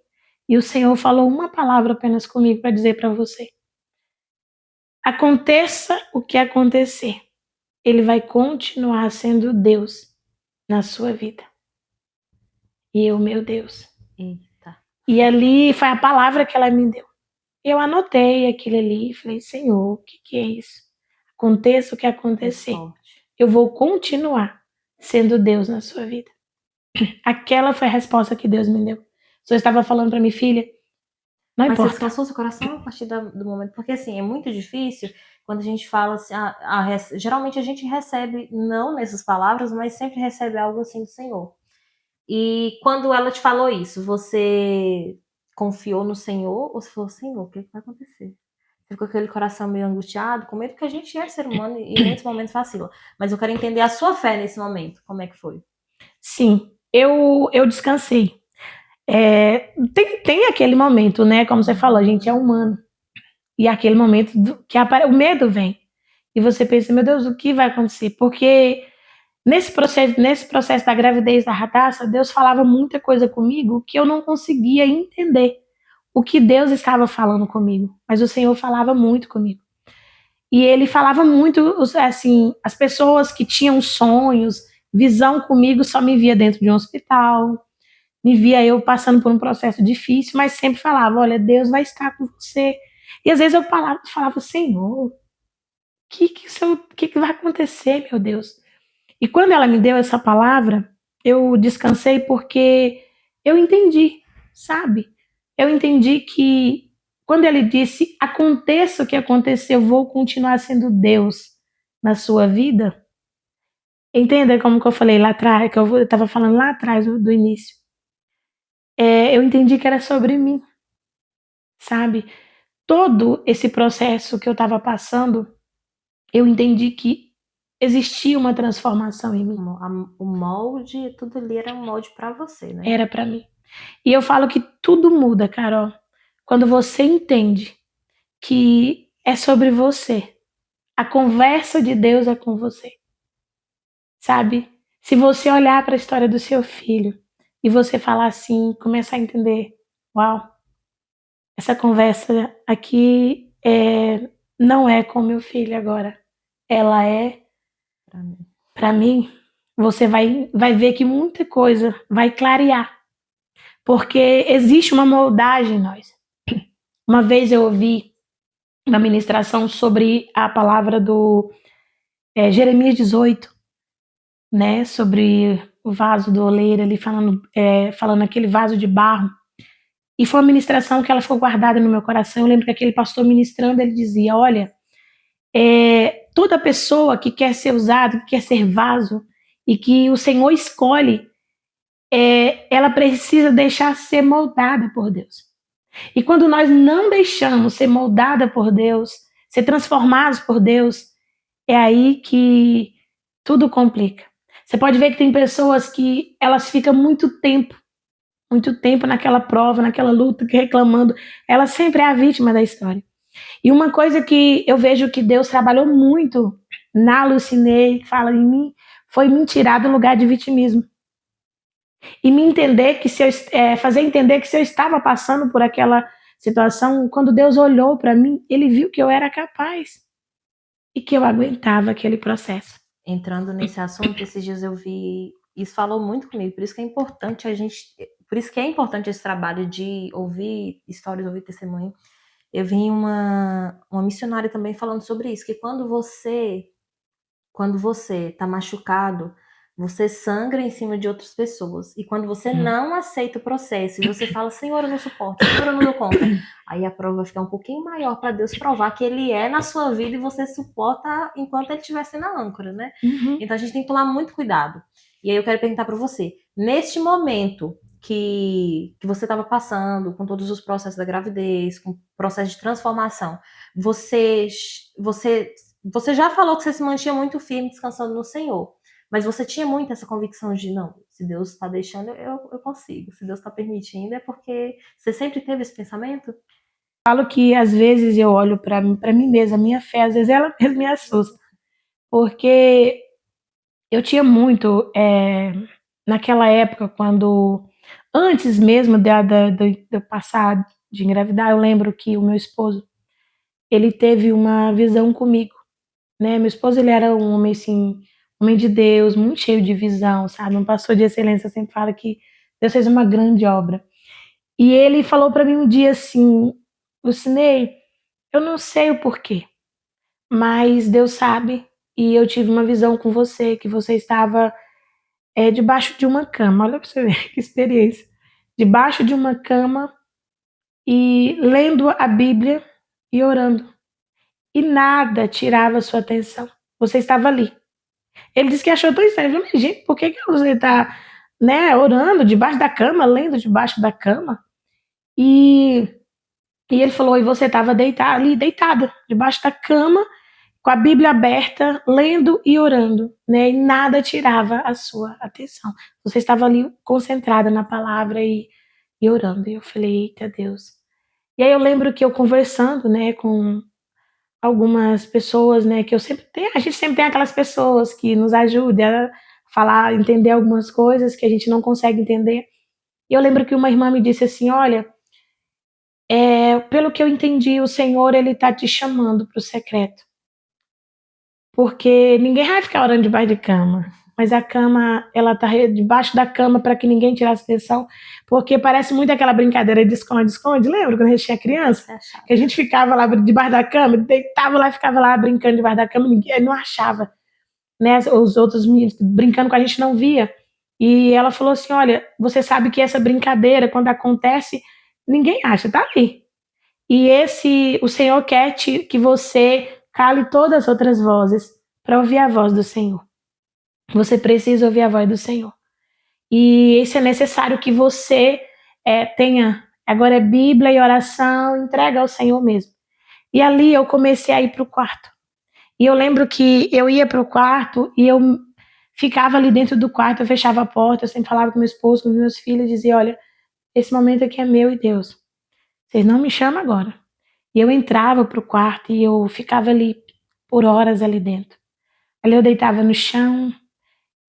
e o Senhor falou uma palavra apenas comigo para dizer para você: aconteça o que acontecer, Ele vai continuar sendo Deus na sua vida. E eu, meu Deus. Eita. E ali foi a palavra que ela me deu. Eu anotei aquilo ali e falei: Senhor, o que é isso? Aconteça o que acontecer, eu vou continuar sendo Deus na sua vida. Aquela foi a resposta que Deus me deu. O Senhor estava falando para minha filha, não Mas importa. você descansou seu coração a partir do momento? Porque assim, é muito difícil quando a gente fala assim, geralmente a gente recebe, não nessas palavras, mas sempre recebe algo assim do Senhor. E quando ela te falou isso, você confiou no Senhor ou você falou: Senhor, o que vai acontecer? Você ficou com aquele coração meio angustiado, com medo, que a gente é ser humano e em muitos momentos vacila. Mas eu quero entender a sua fé nesse momento. Como é que foi? Sim, eu descansei. Tem aquele momento, né? Como você falou, a gente é humano. E aquele momento que o medo vem. E você pensa: meu Deus, o que vai acontecer? Porque nesse processo da gravidez da Radassa, Deus falava muita coisa comigo que eu não conseguia entender o que Deus estava falando comigo. Mas o Senhor falava muito comigo. E ele falava muito, assim, as pessoas que tinham sonhos, visão comigo, só me via dentro de um hospital, me via eu passando por um processo difícil, mas sempre falava: olha, Deus vai estar com você. E às vezes eu falava: Senhor, o que vai acontecer, meu Deus? E quando ela me deu essa palavra, eu descansei porque eu entendi, sabe? Eu entendi que quando ele disse: aconteça o que acontecer, eu vou continuar sendo Deus na sua vida. Entenda como que eu falei lá atrás, que eu estava falando lá atrás do início. Eu entendi que era sobre mim, sabe? Todo esse processo que eu estava passando, eu entendi que existia uma transformação em mim. O molde, tudo ali era um molde para você, né? Era para mim. E eu falo que tudo muda, Carol, quando você entende que é sobre você. A conversa de Deus é com você, sabe? Se você olhar para a história do seu filho e você falar assim, começar a entender, uau, essa conversa aqui não é com meu filho agora, ela é Pra mim. para mim. Você vai ver que muita coisa vai clarear, porque existe uma moldagem em nós. Uma vez eu ouvi uma ministração sobre a palavra do Jeremias 18, né, sobre o vaso do oleiro, ali falando aquele vaso de barro. E foi uma ministração que ela ficou guardada no meu coração. Eu lembro que aquele pastor ministrando, ele dizia, olha, toda pessoa que quer ser usada, que quer ser vaso, e que o Senhor escolhe, ela precisa deixar ser moldada por Deus. E quando nós não deixamos ser moldada por Deus, ser transformados por Deus, é aí que tudo complica. Você pode ver que tem pessoas que elas ficam muito tempo naquela prova, naquela luta, reclamando. Ela sempre é a vítima da história. E uma coisa que eu vejo que Deus trabalhou muito na Lucinei, que fala em mim, foi me tirar do lugar de vitimismo. E me entender que fazer entender que se eu estava passando por aquela situação, quando Deus olhou para mim, ele viu que eu era capaz e que eu aguentava aquele processo. Entrando nesse assunto, esses dias eu vi, isso falou muito comigo, por isso que é importante esse trabalho de ouvir histórias, ouvir testemunho. Eu vi uma missionária também falando sobre isso, que quando você tá machucado, você sangra em cima de outras pessoas. E quando você não aceita o processo, e você fala, Senhor, eu não suporto, Senhor, eu não dou conta, aí a prova vai ficar um pouquinho maior para Deus provar que Ele é na sua vida e você suporta enquanto Ele estiver sendo a âncora, né? Uhum. Então a gente tem que tomar muito cuidado. E aí eu quero perguntar para você, neste momento que você estava passando, com todos os processos da gravidez, com o processo de transformação, você já falou que você se mantinha muito firme, descansando no Senhor. Mas você tinha muito essa convicção de, não, se Deus está deixando, eu consigo. Se Deus está permitindo, é porque você sempre teve esse pensamento? Falo que às vezes eu olho para mim mesma, a minha fé, às vezes ela mesmo me assusta. Porque eu tinha muito, naquela época, antes mesmo de eu passar de engravidar, eu lembro que o meu esposo, ele teve uma visão comigo, né? Meu esposo, ele era um homem, assim, homem de Deus, muito cheio de visão, sabe? Um pastor de excelência sempre fala que Deus fez uma grande obra. E ele falou para mim um dia assim, Lucinei, eu não sei o porquê, mas Deus sabe, e eu tive uma visão com você, que você estava debaixo de uma cama, olha para você ver que experiência, debaixo de uma cama e lendo a Bíblia e orando, e nada tirava a sua atenção, você estava ali. Ele disse que achou tão estranho, eu falei, mas gente, por que você está, né, orando debaixo da cama, lendo debaixo da cama? E ele falou, e você estava ali, deitada, debaixo da cama, com a Bíblia aberta, lendo e orando, né? E nada tirava a sua atenção. Você estava ali concentrada na palavra e orando. E eu falei, eita Deus. E aí eu lembro que eu conversando, né, com algumas pessoas, né, que a gente sempre tem aquelas pessoas que nos ajudam a falar, entender algumas coisas que a gente não consegue entender. E eu lembro que uma irmã me disse assim, olha, pelo que eu entendi, o Senhor, ele está te chamando para o secreto. Porque ninguém vai ficar orando debaixo de cama. Mas a cama, ela tá debaixo da cama para que ninguém tirasse atenção. Porque parece muito aquela brincadeira de esconde-esconde. Lembra quando a gente tinha criança? Que a gente ficava lá debaixo da cama, deitava lá e ficava lá brincando debaixo da cama, ninguém não achava. Né? Os outros meninos brincando com a gente não via. E ela falou assim, olha, você sabe que essa brincadeira, quando acontece, ninguém acha, tá ali. E o Senhor quer que você cale todas as outras vozes para ouvir a voz do Senhor. Você precisa ouvir a voz do Senhor. E isso é necessário que você tenha. Agora é Bíblia e oração, entrega ao Senhor mesmo. E ali eu comecei a ir para o quarto. E eu lembro que eu ia para o quarto e eu ficava ali dentro do quarto, eu fechava a porta, eu sempre falava com meu esposo, com meus filhos, dizia, olha, esse momento aqui é meu e Deus. Vocês não me chamam agora. E eu entrava para o quarto e eu ficava ali por horas ali dentro. Ali eu deitava no chão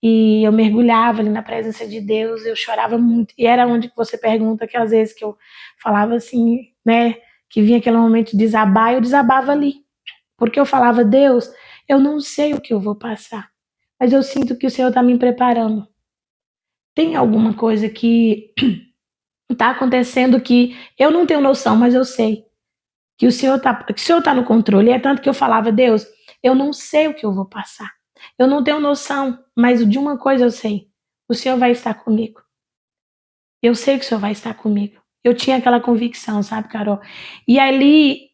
e eu mergulhava ali na presença de Deus, eu chorava muito. E era onde você pergunta, aquelas vezes que eu falava assim, né, que vinha aquele momento de desabar, eu desabava ali. Porque eu falava, Deus, eu não sei o que eu vou passar, mas eu sinto que o Senhor está me preparando. Tem alguma coisa que está acontecendo que eu não tenho noção, mas eu sei que o Senhor tá no controle. E é tanto que eu falava, Deus, eu não sei o que eu vou passar. Eu não tenho noção, mas de uma coisa eu sei. O Senhor vai estar comigo. Eu sei que o Senhor vai estar comigo. Eu tinha aquela convicção, sabe, Carol? E ali,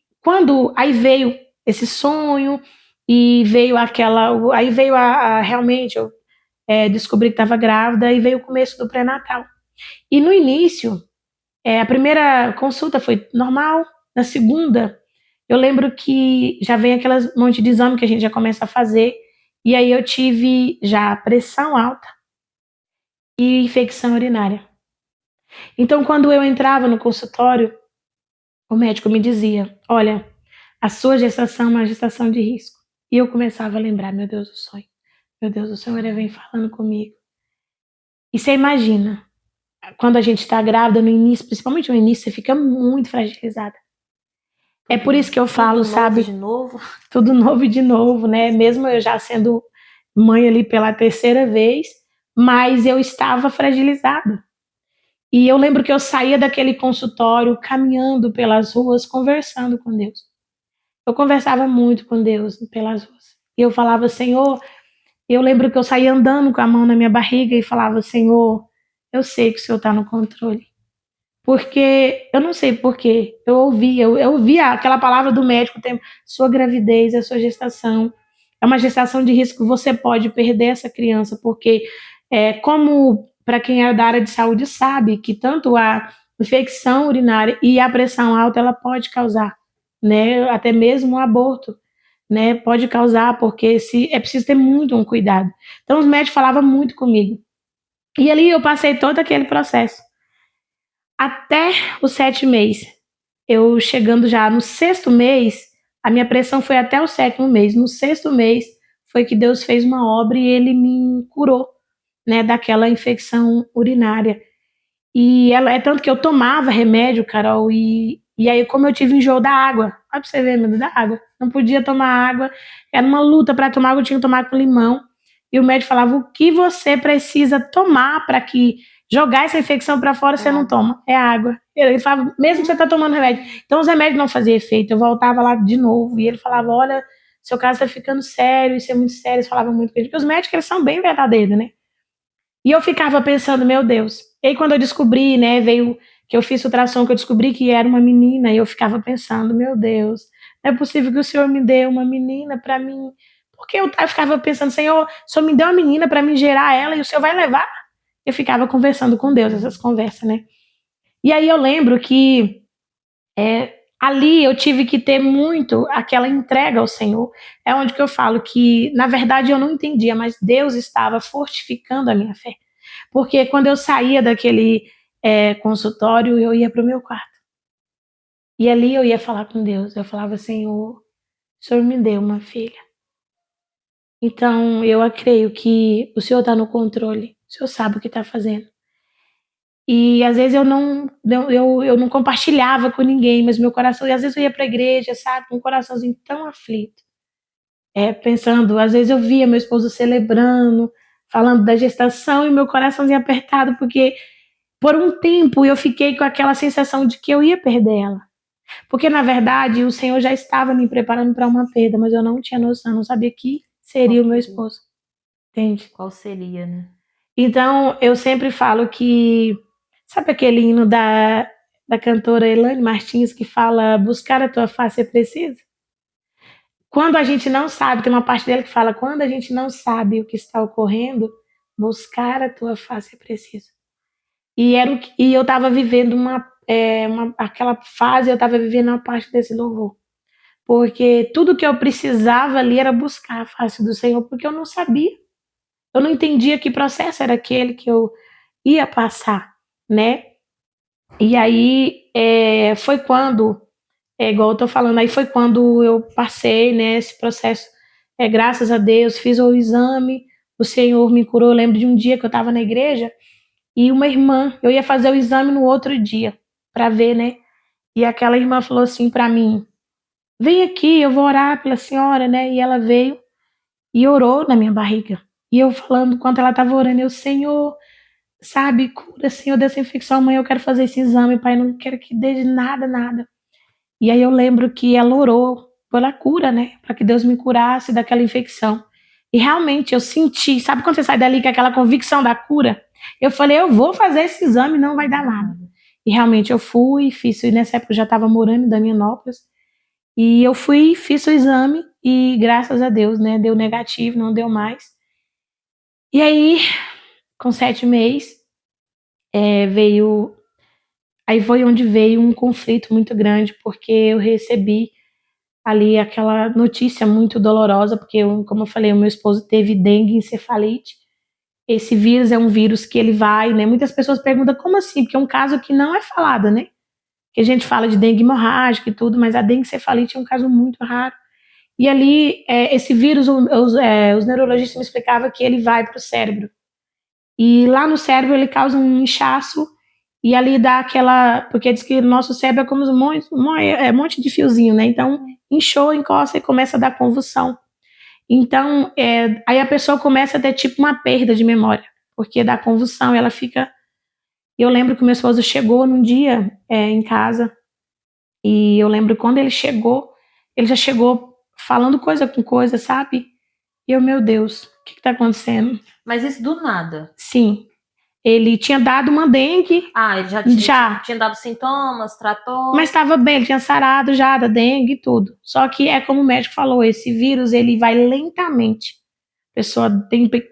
aí veio esse sonho e veio aí veio realmente eu descobri que estava grávida e veio o começo do pré-natal. E no início, a primeira consulta foi normal, na segunda eu lembro que já vem aquelas monte de exame que a gente já começa a fazer, e aí eu tive já pressão alta e infecção urinária. Então, quando eu entrava no consultório, o médico me dizia: olha, a sua gestação é uma gestação de risco. E eu começava a lembrar: meu Deus do sonho, meu Deus, o Senhor vem falando comigo. E você imagina, quando a gente está grávida no início, principalmente no início, você fica muito fragilizada. É por isso que eu falo, sabe? Tudo novo de novo. Tudo novo de novo, né? Mesmo eu já sendo mãe ali pela terceira vez, mas eu estava fragilizada. E eu lembro que eu saía daquele consultório caminhando pelas ruas, conversando com Deus. Eu conversava muito com Deus pelas ruas. E eu falava, Senhor, eu lembro que eu saía andando com a mão na minha barriga e falava, Senhor, eu sei que o Senhor está no controle. Porque, eu não sei porquê, eu ouvia aquela palavra do médico, sua gravidez, a sua gestação, é uma gestação de risco, você pode perder essa criança, porque como para quem é da área de saúde sabe que tanto a infecção urinária e a pressão alta, ela pode causar, né, até mesmo um aborto, né, pode causar, porque é preciso ter muito um cuidado. Então os médicos falavam muito comigo. E ali eu passei todo aquele processo até os 7 meses. Eu chegando já no 6º mês, a minha pressão foi até o 7º mês. No 6º mês foi que Deus fez uma obra e ele me curou, né, daquela infecção urinária. E ela é tanto que eu tomava remédio, Carol, e aí como eu tive enjoo da água, olha pra você ver, medo da água, não podia tomar água, era uma luta para tomar água, eu tinha que tomar com limão. E o médico falava, o que você precisa tomar para que jogar essa infecção para fora, você não toma, é água. Ele falava, mesmo que você tá tomando remédio. Então os remédios não faziam efeito, eu voltava lá de novo, e ele falava, olha, seu caso tá ficando sério, isso é muito sério, eles falavam muito com ele, porque os médicos, eles são bem verdadeiros, né? E eu ficava pensando, meu Deus. E aí quando eu descobri, né, veio que eu fiz ultrassom, que eu descobri que era uma menina, e eu ficava pensando, meu Deus, não é possível que o Senhor me dê uma menina para mim. Porque eu ficava pensando, Senhor, o Senhor me deu uma menina para me gerar ela e o Senhor vai levar? Eu ficava conversando com Deus, essas conversas, né? E aí eu lembro que ali eu tive que ter muito aquela entrega ao Senhor. É onde que eu falo que, na verdade, eu não entendia, mas Deus estava fortificando a minha fé. Porque quando eu saía daquele consultório, eu ia para o meu quarto. E ali eu ia falar com Deus. Eu falava, Senhor, o Senhor me deu uma filha. Então eu creio que o Senhor está no controle. O Senhor sabe o que está fazendo. E às vezes eu não compartilhava com ninguém, mas meu coração, e às vezes eu ia para a igreja, sabe, com um coraçãozinho tão aflito. Pensando, às vezes eu via meu esposo celebrando, falando da gestação, e meu coraçãozinho apertado, porque por um tempo eu fiquei com aquela sensação de que eu ia perder ela. Porque, na verdade, o Senhor já estava me preparando para uma perda, mas eu não tinha noção, não sabia que seria o meu esposo. Entende? Qual seria, né? Então, eu sempre falo que... Sabe aquele hino da cantora Elaine Martins que fala buscar a tua face é preciso? quando a gente não sabe, tem uma parte dele que fala, quando a gente não sabe o que está ocorrendo, buscar a tua face é preciso. E eu estava vivendo aquela fase, eu estava vivendo uma parte desse louvor. Porque tudo que eu precisava ali era buscar a face do Senhor, porque eu não sabia. Eu não entendia que processo era aquele que eu ia passar, né? E aí foi quando, igual eu tô falando, aí foi quando eu passei, né, esse processo. Graças a Deus, fiz o exame, o Senhor me curou. Eu lembro de um dia que eu estava na igreja e uma irmã, eu ia fazer o exame no outro dia para ver, né? E aquela irmã falou assim para mim: vem aqui, eu vou orar pela senhora, né? E ela veio e orou na minha barriga. E eu falando, enquanto ela estava orando, eu, Senhor, sabe, cura, Senhor, dessa infecção, amanhã eu quero fazer esse exame, Pai, não quero que dê de nada, nada. E aí eu lembro que ela orou pela cura, né? Para que Deus me curasse daquela infecção. E realmente eu senti, sabe quando você sai dali com aquela convicção da cura? Eu falei, eu vou fazer esse exame, não vai dar nada. E realmente eu fui, fiz, e nessa época eu já estava morando em Damianópolis. E eu fui, fiz o exame e graças a Deus, né, deu negativo, não deu mais. E aí, com 7 meses, veio. Aí foi onde veio um conflito muito grande, porque eu recebi ali aquela notícia muito dolorosa, porque, como eu falei, o meu esposo teve dengue encefalite. Esse vírus é um vírus que ele vai, né? Muitas pessoas perguntam como assim, porque é um caso que não é falado, né? Que a gente fala de dengue hemorrágica e tudo, mas a dengue encefalite é um caso muito raro. E ali, esse vírus, os neurologistas me explicavam que ele vai para o cérebro. E lá no cérebro ele causa um inchaço e ali dá aquela. Porque diz que o nosso cérebro é como um monte de fiozinho, né? Então, inchou, encosta e começa a dar convulsão. Então, aí a pessoa começa a ter tipo uma perda de memória, porque dá convulsão, ela fica. Eu lembro que meu esposo chegou num dia em casa, e eu lembro quando ele chegou, ele já chegou falando coisa com coisa, sabe? E eu, meu Deus, o que está acontecendo? Mas isso do nada? Sim. Ele tinha dado uma dengue. Ah, ele já tinha dado sintomas, tratou. Mas estava bem, ele tinha sarado já da dengue e tudo. Só que é como o médico falou, esse vírus ele vai lentamente.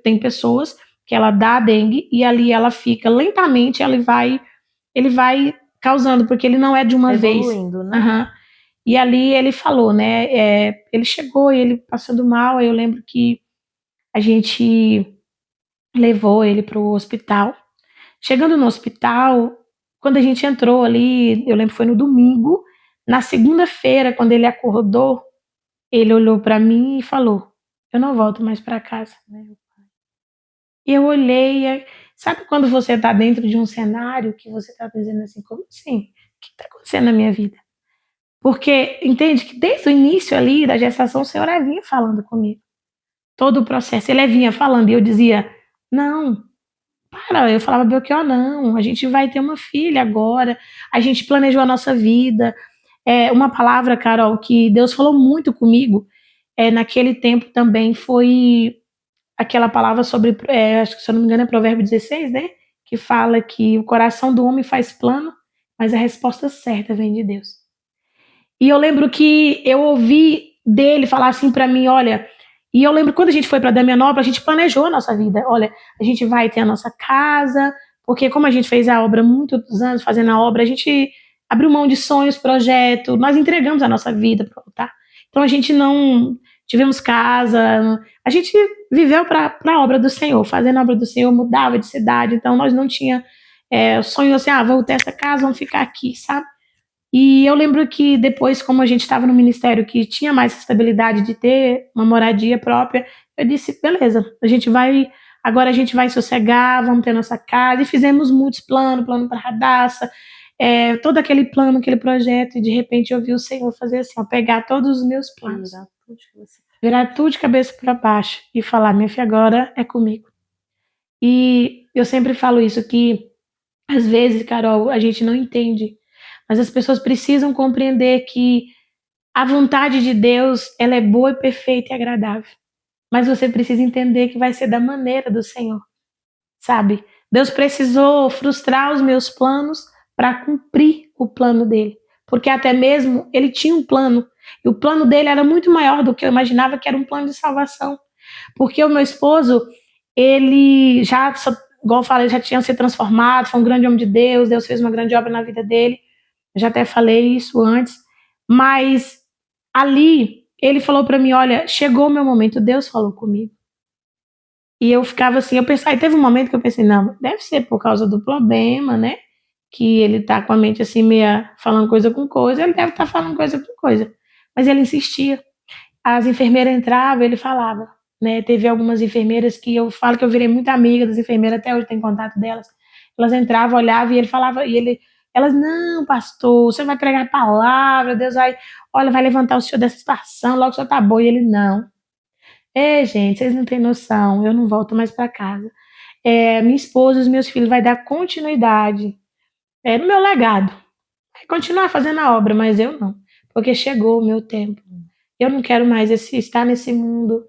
Tem pessoas que ela dá a dengue e ali ela fica lentamente, ele vai causando, porque ele não é de uma vez. Evoluindo, né? Uhum. E ali ele falou, né? Ele chegou, ele passando mal, aí eu lembro que a gente levou ele para o hospital. Chegando no hospital, quando a gente entrou ali, eu lembro que foi no domingo, na segunda-feira, quando ele acordou, ele olhou para mim e falou: eu não volto mais para casa. E eu olhei, sabe quando você está dentro de um cenário que você está dizendo assim, como assim? O que está acontecendo na minha vida? Porque, entende que desde o início ali da gestação, o Senhor vinha falando comigo. Todo o processo, ele vinha falando e eu dizia, não, para, eu falava, Belchior, não, a gente vai ter uma filha agora, a gente planejou a nossa vida. Uma palavra, Carol, que Deus falou muito comigo, naquele tempo também foi aquela palavra sobre, acho que se eu não me engano é Provérbio 16, né? Que fala que o coração do homem faz plano, mas a resposta certa vem de Deus. E eu lembro que eu ouvi dele falar assim para mim, olha, e eu lembro quando a gente foi para Damianópolis, a gente planejou a nossa vida. Olha, a gente vai ter a nossa casa, porque como a gente fez a obra muitos anos fazendo a obra, a gente abriu mão de sonhos, projeto, nós entregamos a nossa vida para o altar. Então a gente não tivemos casa, a gente viveu para a obra do Senhor, fazendo a obra do Senhor, mudava de cidade, então nós não tinha sonho assim, vou ter essa casa, vamos ficar aqui, sabe? E eu lembro que depois, como a gente estava no ministério que tinha mais estabilidade de ter uma moradia própria, eu disse, beleza, agora a gente vai sossegar, vamos ter nossa casa, e fizemos muitos plano para Radassa, todo aquele plano, aquele projeto, e de repente eu vi o Senhor fazer assim, pegar todos os meus planos, virar tudo de cabeça para baixo e falar, minha filha, agora é comigo. E eu sempre falo isso, que às vezes, Carol, a gente não entende, mas as pessoas precisam compreender que a vontade de Deus, ela é boa e perfeita e agradável. Mas você precisa entender que vai ser da maneira do Senhor, sabe? Deus precisou frustrar os meus planos para cumprir o plano dele. Porque até mesmo ele tinha um plano E o plano dele era muito maior do que eu imaginava, que era um plano de salvação. Porque o meu esposo, ele já, igual eu falei, já tinha se transformado, foi um grande homem de Deus, Deus fez uma grande obra na vida dele. Eu já até falei isso antes. Mas ali, ele falou para mim, olha, chegou o meu momento, Deus falou comigo. E eu ficava assim, eu pensava, e teve um momento que eu pensei, não, deve ser por causa do problema, né? Que ele tá com a mente assim, meia falando coisa com coisa, ele deve estar falando coisa com coisa. Mas ele insistia. As enfermeiras entravam, ele falava, né? Teve algumas enfermeiras que eu falo que eu virei muito amiga das enfermeiras, até hoje tenho contato delas. Elas entravam, olhavam e ele falava, elas, não, pastor, você vai pregar a palavra, Deus vai, olha, vai levantar o senhor dessa situação, logo o senhor tá bom. E ele, não. Ei, gente, vocês não têm noção, eu não volto mais para casa. Minha esposa e os meus filhos vai dar continuidade no meu legado. Vai continuar fazendo a obra, mas eu não, porque chegou o meu tempo. Eu não quero mais estar nesse mundo.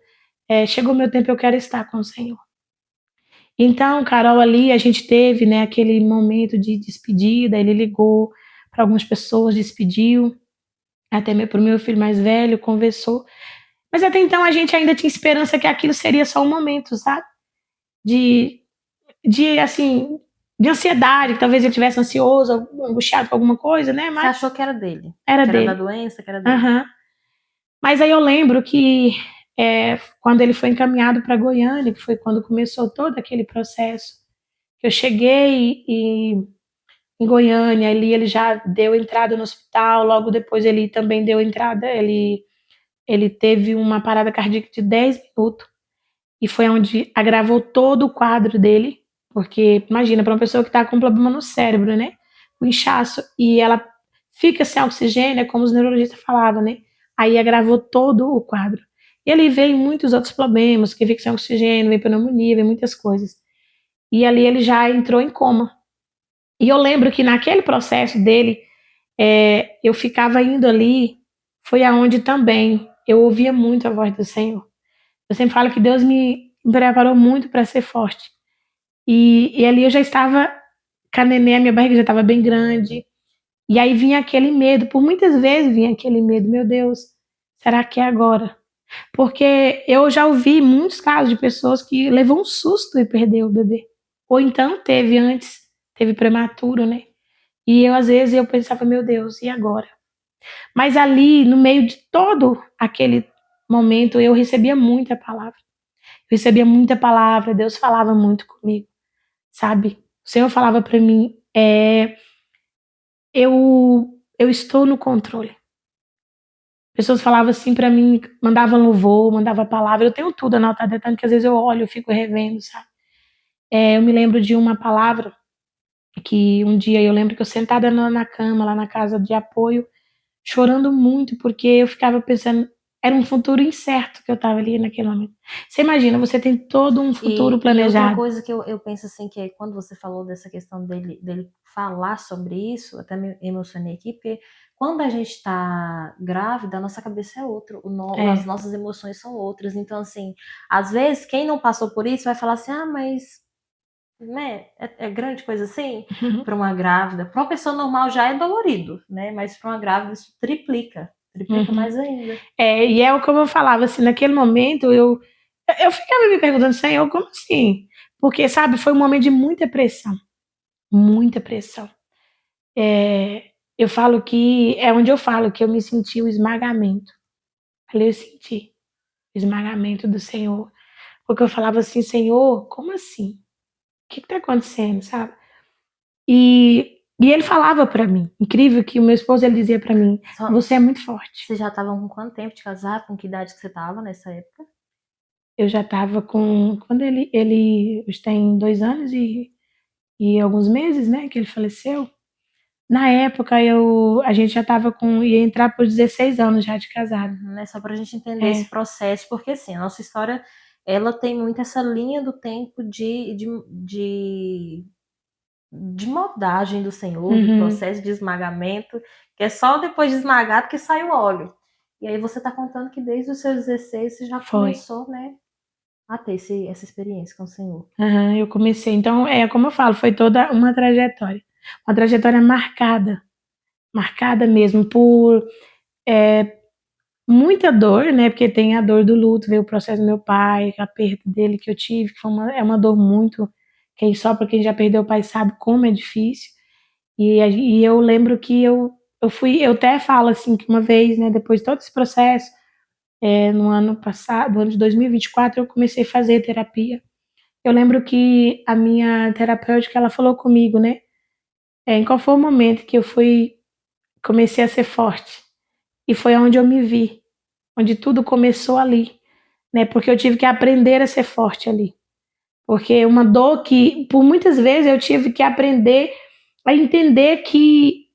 Chegou o meu tempo, eu quero estar com o Senhor. Então, Carol, ali a gente teve, né, aquele momento de despedida. Ele ligou para algumas pessoas, despediu, até para o meu filho mais velho, conversou. Mas até então a gente ainda tinha esperança que aquilo seria só um momento, sabe? De, assim, de ansiedade, que talvez ele estivesse ansioso, angustiado com alguma coisa, né? Mas você achou que era dele? Era dele. Era da doença, que era dele. Uhum. Mas aí eu lembro que quando ele foi encaminhado para Goiânia, que foi quando começou todo aquele processo, eu cheguei em Goiânia, ali ele já deu entrada no hospital, logo depois ele também deu entrada, ele teve uma parada cardíaca de 10 minutos, e foi onde agravou todo o quadro dele, porque imagina, para uma pessoa que está com problema no cérebro, né, o inchaço, e ela fica sem oxigênio, como os neurologistas falavam, né, aí agravou todo o quadro. E ele veio muitos outros problemas, que fica sem oxigênio, vem pneumonia, vem muitas coisas. E ali ele já entrou em coma. E eu lembro que naquele processo dele, eu ficava indo ali, foi aonde também eu ouvia muito a voz do Senhor. Eu sempre falo que Deus me preparou muito para ser forte. E ali eu já estava com a neném, a minha barriga já estava bem grande. E aí vinha aquele medo, por muitas vezes vinha aquele medo, meu Deus, será que é agora? Porque eu já ouvi muitos casos de pessoas que levou um susto e perdeu o bebê. Ou então teve antes, teve prematuro, né? E eu, às vezes, eu pensava, meu Deus, e agora? Mas ali, no meio de todo aquele momento, eu recebia muita palavra. Eu recebia muita palavra, Deus falava muito comigo, sabe? O Senhor falava para mim, eu estou no controle. Pessoas falavam assim para mim, mandavam louvor, mandava palavra. Eu tenho tudo anotado, tanto que às vezes eu olho, eu fico revendo, sabe? Eu me lembro de uma palavra que um dia eu lembro que eu sentada na cama, lá na casa de apoio, chorando muito, porque eu ficava pensando, era um futuro incerto que eu estava ali naquele momento. Você imagina, você tem todo um futuro planejado. E outra coisa que eu penso assim, que quando você falou dessa questão dele falar sobre isso, até me emocionei aqui, porque quando a gente está grávida, a nossa cabeça é outra, as nossas emoções são outras. Então, assim, às vezes, quem não passou por isso vai falar assim, mas né, é grande coisa assim, para uma grávida. Para uma pessoa normal já é dolorido, né? Mas para uma grávida isso triplica mais ainda. E é como eu falava, assim, naquele momento eu ficava me perguntando, Senhor, como assim? Porque, sabe, foi um momento de muita pressão. Muita pressão. Eu falo que, é onde eu falo que eu me senti o esmagamento. Ali eu senti o esmagamento do Senhor. Porque eu falava assim, Senhor, como assim? O que está acontecendo, sabe? E ele falava para mim, incrível que o meu esposo ele dizia para mim, você é muito forte. Vocês já estavam com quanto tempo de casar? Com que idade que você estava nessa época? Eu já estava com, quando ele tem 2 anos e alguns meses, né, que ele faleceu. Na época a gente já estava ia entrar por 16 anos já de casado. Né? Só pra gente entender esse processo, porque assim, a nossa história, ela tem muito essa linha do tempo de moldagem do Senhor, do processo de esmagamento, que é só depois de esmagado que sai o óleo. E aí você tá contando que desde os seus 16 você já começou, né, a ter essa experiência com o Senhor. Eu comecei, então, como eu falo, foi toda uma trajetória marcada mesmo por muita dor, né? Porque tem a dor do luto, veio o processo do meu pai, a perda dele que eu tive, que é uma dor muito. Quem só para quem já perdeu o pai sabe como é difícil. E eu lembro que eu até falo assim que uma vez, né, depois de todo esse processo, no ano passado, no ano de 2024, eu comecei a fazer terapia. Eu lembro que a minha terapêutica, ela falou comigo, né, em qual foi o momento que comecei a ser forte. E foi onde eu me vi, onde tudo começou ali, né, porque eu tive que aprender a ser forte ali. Porque uma dor que, por muitas vezes, eu tive que aprender a entender que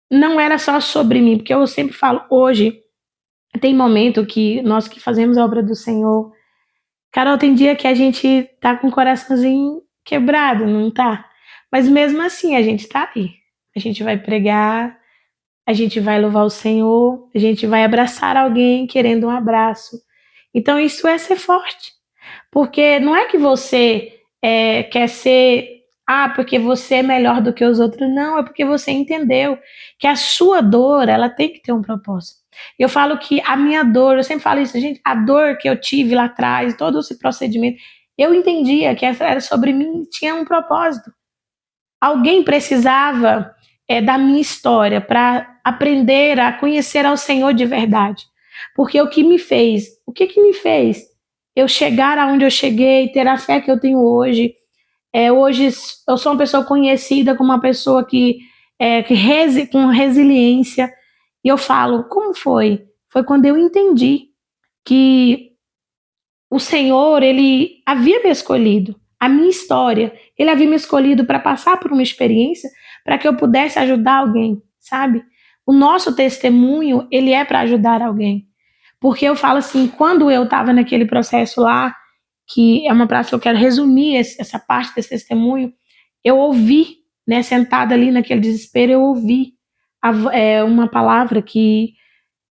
não era só sobre mim, porque eu sempre falo, hoje, tem momento que nós que fazemos a obra do Senhor, Carol, tem dia que a gente tá com o coraçãozinho quebrado, não tá? Mas mesmo assim, a gente tá ali. A gente vai pregar, a gente vai louvar o Senhor, a gente vai abraçar alguém querendo um abraço. Então, isso é ser forte. Porque não é que você quer ser, porque você é melhor do que os outros. Não, é porque você entendeu que a sua dor, ela tem que ter um propósito. Eu falo que a minha dor, eu sempre falo isso, gente, a dor que eu tive lá atrás, todo esse procedimento, eu entendia que era sobre mim, tinha um propósito. Alguém precisava da minha história para aprender a conhecer ao Senhor de verdade. Porque o que me fez eu chegar aonde eu cheguei, ter a fé que eu tenho hoje? Hoje eu sou uma pessoa conhecida como uma pessoa com resiliência. E eu falo, como foi? Foi quando eu entendi que o Senhor, ele havia me escolhido, a minha história, ele havia me escolhido para passar por uma experiência para que eu pudesse ajudar alguém, sabe? O nosso testemunho, ele é para ajudar alguém. Porque eu falo assim, quando eu estava naquele processo lá, que é uma prática que eu quero resumir essa parte desse testemunho, eu ouvi, né, sentada ali naquele desespero, eu ouvi uma palavra que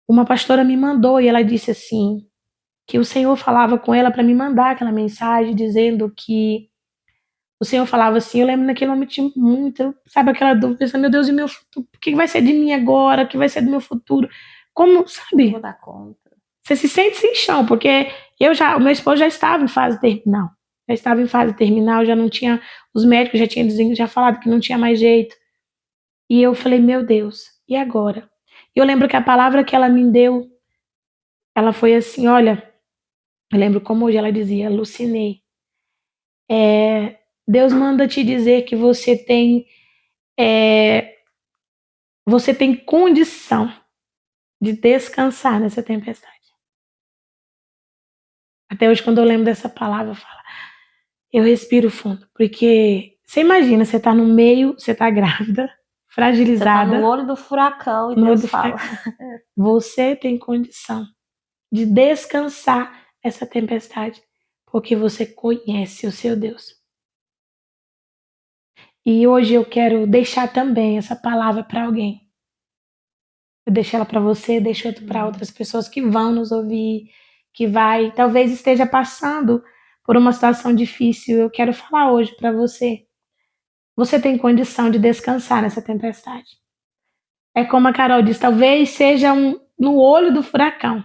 uma pastora me mandou e ela disse assim: que o Senhor falava com ela para me mandar aquela mensagem dizendo que o Senhor falava assim, eu lembro naquele momento tinha muito, sabe aquela dúvida, pensando, meu Deus, e meu futuro, o que vai ser de mim agora? O que vai ser do meu futuro? Como, Não vou sabe? dar conta. Você se sente sem chão, porque o meu esposo já estava em fase terminal. Já estava em fase terminal, já não tinha, os médicos já tinham já falado que não tinha mais jeito. E eu falei, meu Deus, e agora? E eu lembro que a palavra que ela me deu, ela foi assim, olha, eu lembro como hoje ela dizia, alucinei. Deus manda te dizer que é, você tem condição de descansar nessa tempestade. Até hoje, quando eu lembro dessa palavra, eu respiro fundo, porque você imagina, você tá no meio, você tá grávida, Você tá no fragilizada, olho do furacão e no olho Deus do fala. furacão. Você tem condição de descansar essa tempestade, porque você conhece o seu Deus. E hoje eu quero deixar também essa palavra para alguém. Eu deixo ela para você, deixo outro para outras pessoas que vão nos ouvir, que vai, talvez esteja passando por uma situação difícil. Eu quero falar hoje para você. Você tem condição de descansar nessa tempestade. É como a Carol diz, talvez seja no olho do furacão.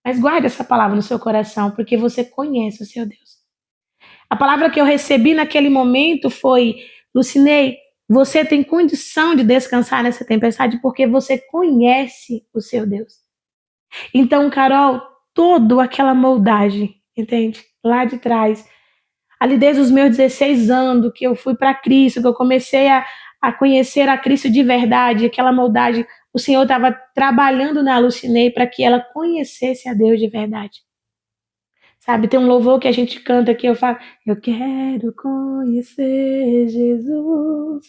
Mas guarde essa palavra no seu coração, porque você conhece o seu Deus. A palavra que eu recebi naquele momento foi: Lucinei, você tem condição de descansar nessa tempestade porque você conhece o seu Deus. Então, Carol, toda aquela moldagem, entende? Lá de trás, ali desde os meus 16 anos, que eu fui para Cristo, que eu comecei a conhecer a Cristo de verdade, aquela moldagem, o Senhor estava trabalhando na Lucinei para que ela conhecesse a Deus de verdade. Sabe, tem um louvor que a gente canta que eu falo, eu quero conhecer Jesus,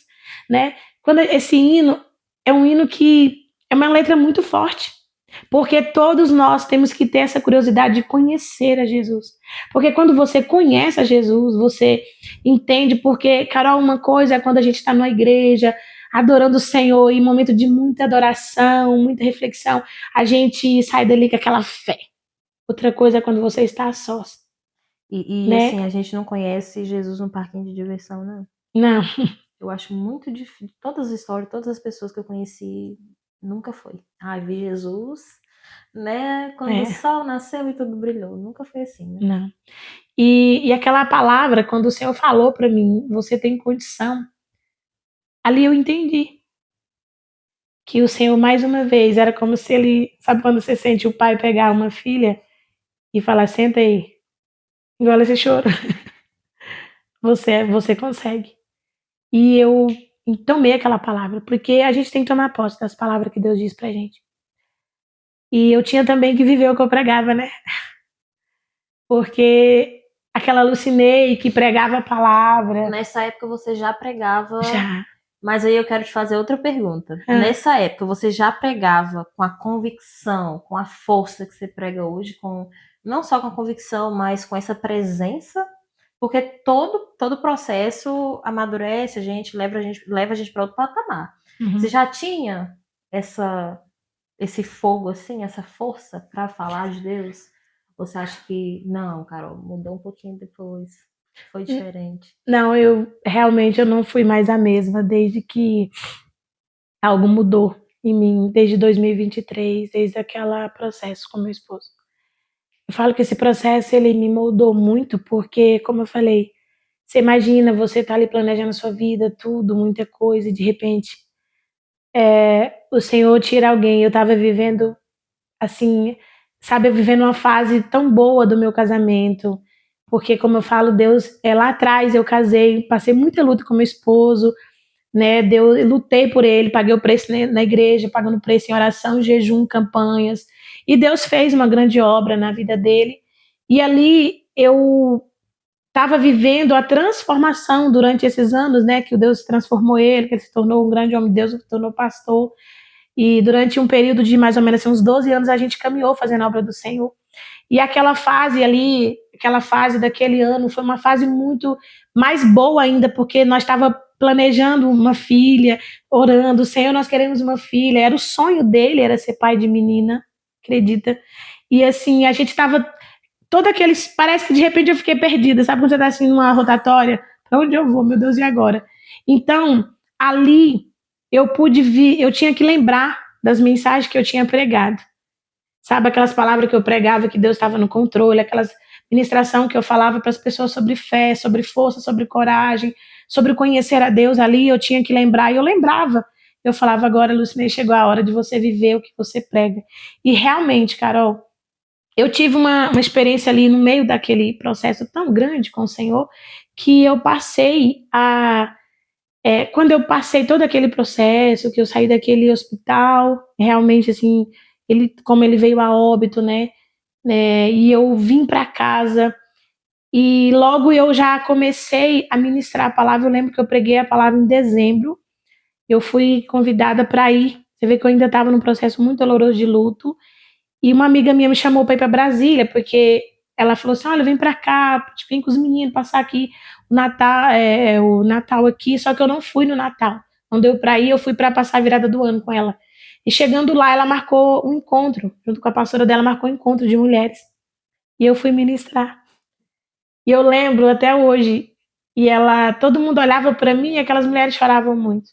né? Quando esse hino é um hino que é uma letra muito forte, porque todos nós temos que ter essa curiosidade de conhecer a Jesus. Porque quando você conhece a Jesus, você entende, porque, Carol, uma coisa é quando a gente está numa igreja, adorando o Senhor, em momento de muita adoração, muita reflexão, a gente sai dali com aquela fé. Outra coisa é quando você está a sós, E né? assim, a gente não conhece Jesus no parquinho de diversão, né? Não, Eu acho muito difícil. Todas as histórias, todas as pessoas que eu conheci, nunca foi. Ah, vi Jesus Né? Quando o sol nasceu e tudo brilhou. Nunca foi assim, né? Não. E aquela palavra, quando o Senhor falou para mim, você tem condição, ali eu entendi que o Senhor, mais uma vez, era como se ele, sabe quando você sente o pai pegar uma filha e falar, senta aí, engole esse choro, você consegue. E eu tomei aquela palavra, porque a gente tem que tomar posse das palavras que Deus diz pra gente. E eu tinha também que viver o que eu pregava, né? Porque aquela Lucinei que pregava a palavra. Nessa época você já pregava. Já. Mas aí eu quero te fazer outra pergunta. Nessa época você já pregava com a convicção, com a força que você prega hoje, com não só com a convicção, mas com essa presença? Porque todo processo amadurece leva a gente para outro patamar. Uhum. Você já tinha esse fogo assim, essa força para falar de Deus? Ou você acha que não, Carol, mudou um pouquinho depois? Foi diferente? Não, eu realmente eu não fui mais a mesma desde que algo mudou em mim, desde 2023, desde aquele processo com meu esposo. Eu falo que esse processo ele me moldou muito porque, como eu falei, você imagina, você tá ali planejando a sua vida, tudo, muita coisa, e de repente o Senhor tira alguém. Eu tava vivendo assim, sabe, eu vivendo uma fase tão boa do meu casamento, porque como eu falo, Deus, lá atrás eu casei, passei muita luta com meu esposo, né, eu lutei por ele, paguei o preço na igreja, pagando preço em oração, jejum, campanhas, e Deus fez uma grande obra na vida dele, e ali eu estava vivendo a transformação durante esses anos, né, que o Deus transformou ele, que ele se tornou um grande homem de Deus, se tornou pastor, e durante um período de mais ou menos assim, uns 12 anos a gente caminhou fazendo a obra do Senhor. E aquela fase ali, aquela fase daquele ano, foi uma fase muito mais boa ainda, porque nós estava planejando uma filha, orando, Senhor, nós queremos uma filha. Era o sonho dele, era ser pai de menina, acredita? E assim, a gente estava todo aqueles, parece que de repente eu fiquei perdida, sabe quando você está assim numa rotatória? Para onde eu vou, meu Deus, e agora? Então, ali eu pude vir, eu tinha que lembrar das mensagens que eu tinha pregado. Sabe aquelas palavras que eu pregava que Deus estava no controle, aquelas ministração que eu falava para as pessoas sobre fé, sobre força, sobre coragem, sobre conhecer a Deus ali, eu tinha que lembrar, e eu lembrava. Eu falava, agora, Lucinei, chegou a hora de você viver o que você prega. E realmente, Carol, eu tive uma experiência ali no meio daquele processo tão grande com o Senhor, que eu passei a quando eu passei todo aquele processo, que eu saí daquele hospital, realmente assim, como ele veio a óbito, né, e eu vim para casa e logo eu já comecei a ministrar a palavra. Eu lembro que eu preguei a palavra em dezembro. Eu fui convidada para ir. Você vê que eu ainda estava num processo muito doloroso de luto. E uma amiga minha me chamou para ir para Brasília, porque ela falou assim: olha, vem para cá, vem com os meninos passar aqui o Natal aqui. Só que eu não fui no Natal. Não deu para ir, eu fui para passar a virada do ano com ela. E chegando lá, ela marcou um encontro, junto com a pastora dela, marcou um encontro de mulheres. E eu fui ministrar. E eu lembro até hoje, todo mundo olhava para mim e aquelas mulheres choravam muito,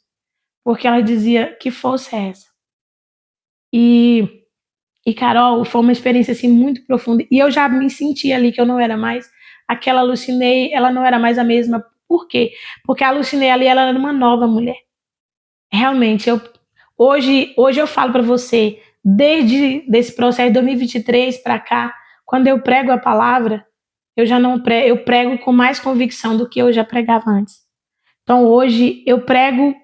porque ela dizia: que força é essa? E Carol, foi uma experiência assim muito profunda. E eu já me senti ali que eu não era mais aquela Lucinei, ela não era mais a mesma. Por quê? Porque a Lucinei ali, ela era uma nova mulher. Realmente, hoje eu falo para você, desde desse processo de 2023 para cá, quando eu prego a palavra, eu já não prego, eu prego com mais convicção do que eu já pregava antes. Então hoje eu prego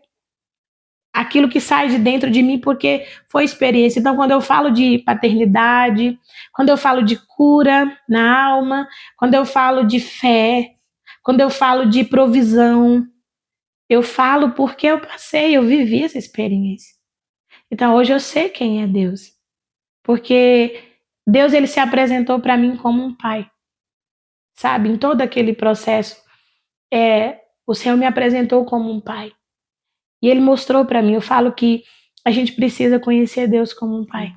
aquilo que sai de dentro de mim, porque foi experiência. Então, quando eu falo de paternidade, quando eu falo de cura na alma, quando eu falo de fé, quando eu falo de provisão, eu falo porque eu passei, eu vivi essa experiência. Então, hoje eu sei quem é Deus, porque Deus ele se apresentou para mim como um pai, sabe? Em todo aquele processo, o Senhor me apresentou como um pai. E ele mostrou para mim. Eu falo que a gente precisa conhecer Deus como um pai.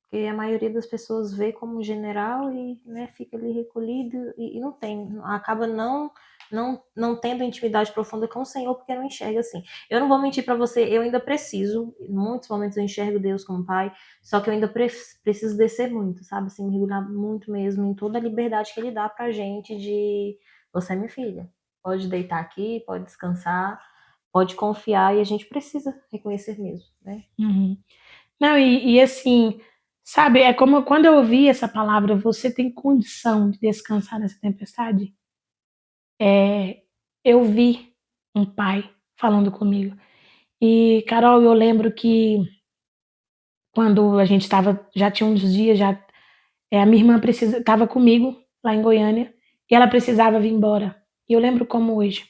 Porque a maioria das pessoas vê como general e, né, fica ali recolhido e não tem, acaba não não tendo intimidade profunda com o Senhor, porque não enxerga assim. Eu não vou mentir para você, eu ainda preciso, em muitos momentos eu enxergo Deus como Pai, só que eu ainda preciso descer muito, sabe? Assim, mergulhar muito mesmo em toda a liberdade que Ele dá pra gente de, você é minha filha, pode deitar aqui, pode descansar, pode confiar, e a gente precisa reconhecer mesmo, né? Uhum. Não, e assim, sabe, é como quando eu ouvi essa palavra, você tem condição de descansar nessa tempestade? Eu vi um pai falando comigo. E, Carol, eu lembro que quando a gente estava, já tinha uns dias, a minha irmã estava comigo lá em Goiânia e ela precisava vir embora. E eu lembro como hoje.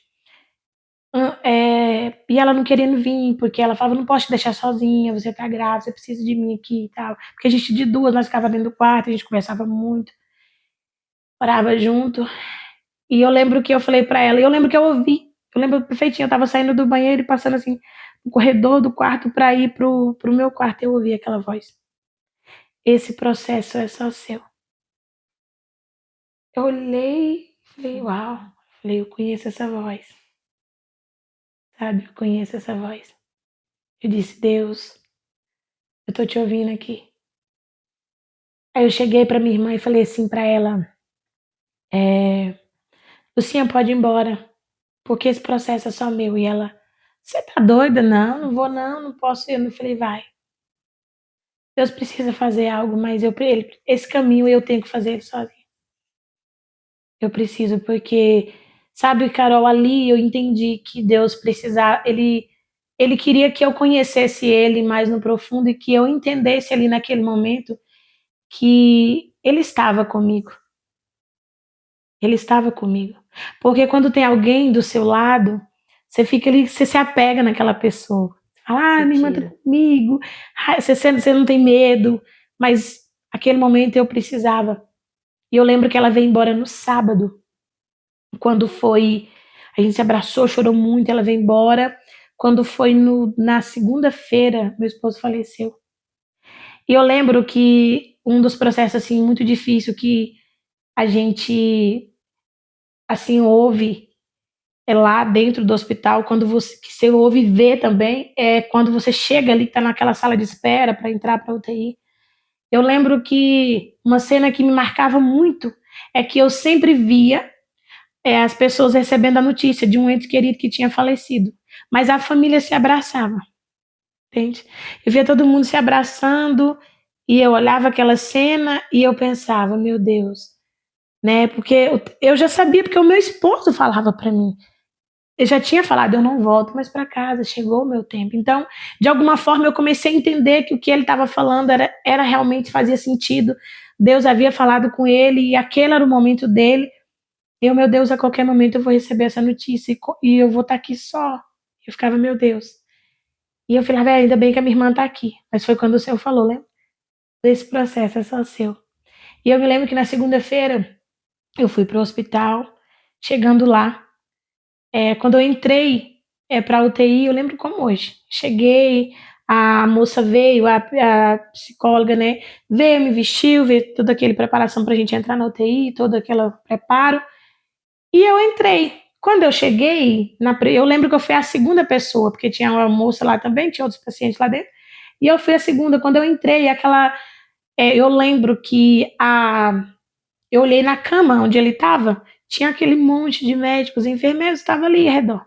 E ela não querendo vir, porque ela falava, não posso te deixar sozinha, você tá grávida, você precisa de mim aqui e tal. Porque a gente de duas, nós ficava dentro do quarto, a gente conversava muito, orava junto. E eu lembro que eu falei pra ela, e eu lembro que eu ouvi, eu lembro perfeitinho, eu tava saindo do banheiro e passando assim, no corredor do quarto pra ir pro meu quarto, eu ouvi aquela voz. Esse processo é só seu. Eu olhei, falei, uau, falei, eu conheço essa voz, sabe? Eu conheço essa voz. Eu disse, Deus, eu tô te ouvindo aqui. Aí eu cheguei pra minha irmã e falei assim pra ela, Lucinha, pode ir embora, porque esse processo é só meu. E ela, você tá doida? Não, não vou não, não posso ir. Eu falei, vai. Deus precisa fazer algo, mas esse caminho eu tenho que fazer ele sozinho. Eu preciso, porque, sabe, Carol, ali eu entendi que Deus precisava, ele queria que eu conhecesse ele mais no profundo e que eu entendesse ali naquele momento que ele estava comigo. Ele estava comigo. Porque quando tem alguém do seu lado, você fica ali, você se apega naquela pessoa. Você fala, Se minha irmã tá tira. comigo, você não tem medo. Mas aquele momento eu precisava. E eu lembro que ela veio embora no sábado, quando foi. A gente se abraçou, chorou muito, ela veio embora. Quando foi na segunda-feira, meu esposo faleceu. E eu lembro que um dos processos assim muito difícil que a gente assim ouve é lá dentro do hospital, quando você ouve ver também, é quando você chega ali, está naquela sala de espera para entrar para a UTI. Eu lembro que uma cena que me marcava muito é que eu sempre via as pessoas recebendo a notícia de um ente querido que tinha falecido, mas a família se abraçava, entende? Eu via todo mundo se abraçando e eu olhava aquela cena e eu pensava, meu Deus, né? Porque eu já sabia, porque o meu esposo falava para mim, eu já tinha falado, eu não volto mais para casa, chegou o meu tempo. Então, de alguma forma, eu comecei a entender que o que ele estava falando era realmente fazia sentido. Deus havia falado com ele e aquele era o momento dele. Eu, meu Deus, a qualquer momento eu vou receber essa notícia e eu vou estar aqui só. Eu ficava, meu Deus. E eu falava, ainda bem que a minha irmã está aqui. Mas foi quando o Senhor falou, lembra? Esse processo é só seu. E eu me lembro que na segunda-feira eu fui para o hospital. Chegando lá, quando eu entrei para a UTI, eu lembro como hoje. Cheguei, a moça veio, a psicóloga, né, veio, me vestiu, veio toda aquela preparação para a gente entrar na UTI, todo aquele preparo. E eu entrei. Quando eu cheguei, eu lembro que eu fui a segunda pessoa, porque tinha uma moça lá também, tinha outros pacientes lá dentro. E eu fui a segunda. Quando eu entrei, eu lembro que eu olhei na cama onde ele estava, tinha aquele monte de médicos, enfermeiros estavam ali ao redor.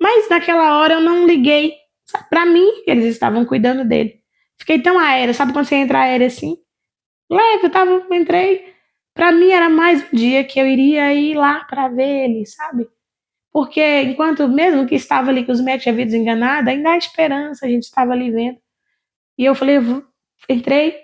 Mas naquela hora eu não liguei. Para mim, eles estavam cuidando dele. Fiquei tão aérea, sabe quando você entra aérea assim? Leve, entrei. Para mim era mais um dia que eu iria ir lá para ver ele, sabe? Porque enquanto, mesmo que estava ali, que os médicos haviam desenganado, ainda há esperança, a gente estava ali vendo. E eu falei, entrei.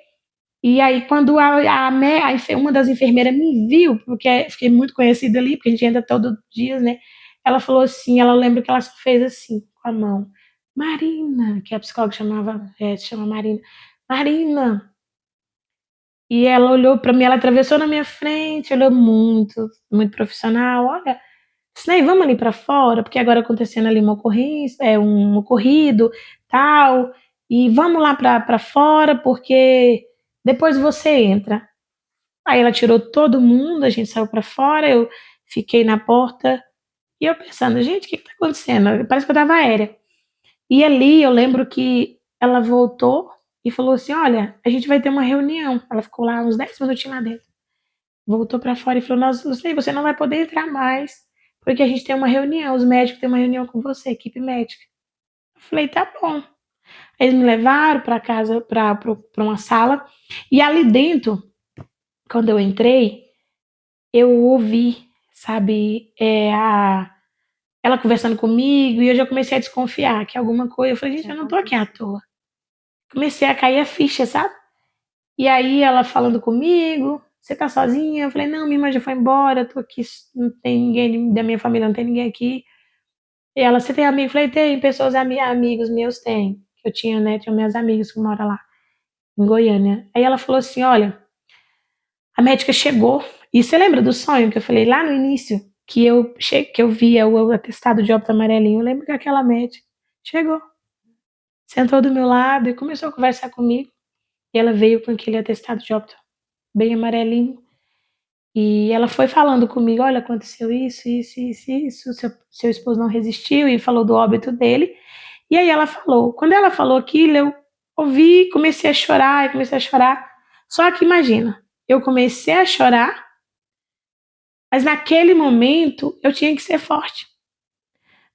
E aí, quando uma das enfermeiras me viu, porque fiquei muito conhecida ali, porque a gente entra todos os dias, né? Ela falou assim, ela lembra que ela só fez assim, com a mão. Marina, que a psicóloga se chama Marina. Marina. E ela olhou para mim, ela atravessou na minha frente, olhou muito, muito profissional. Olha, Sinei, vamos ali para fora, porque agora acontecendo ali uma ocorrência, um ocorrido, tal, e vamos lá para fora, porque depois você entra. Aí ela tirou todo mundo, a gente saiu para fora, eu fiquei na porta, E eu pensando, gente, o que está acontecendo? Parece que eu estava aérea. E ali eu lembro que ela voltou e falou assim: olha, a gente vai ter uma reunião. Ela ficou lá uns 10 minutinhos lá dentro. Voltou para fora e falou: nossa, Lucilene, você não vai poder entrar mais, porque a gente tem uma reunião, os médicos têm uma reunião com você, equipe médica. Eu falei: tá bom. Eles me levaram para casa, para uma sala, e ali dentro, quando eu entrei, eu ouvi, sabe, ela conversando comigo, e eu já comecei a desconfiar que alguma coisa. Eu falei: gente, eu não tô aqui à toa. Comecei a cair a ficha, sabe? E aí ela falando comigo: você tá sozinha? Eu falei: não, minha irmã já foi embora, tô aqui, não tem ninguém da minha família, não tem ninguém aqui. E ela: você tem amigo? Eu falei: tem, pessoas, amigos meus tem. Eu tinha, né, tinha minhas amigas que moram lá, em Goiânia. Aí ela falou assim: olha, a médica chegou. E você lembra do sonho que eu falei lá no início? Que eu via o atestado de óbito amarelinho. Eu lembro que aquela médica chegou, sentou do meu lado e começou a conversar comigo. E ela veio com aquele atestado de óbito bem amarelinho. E ela foi falando comigo: olha, aconteceu isso, seu esposo não resistiu, e falou do óbito dele. E aí ela falou, quando ela falou aquilo, eu ouvi, comecei a chorar, Só que imagina, eu comecei a chorar, mas naquele momento eu tinha que ser forte,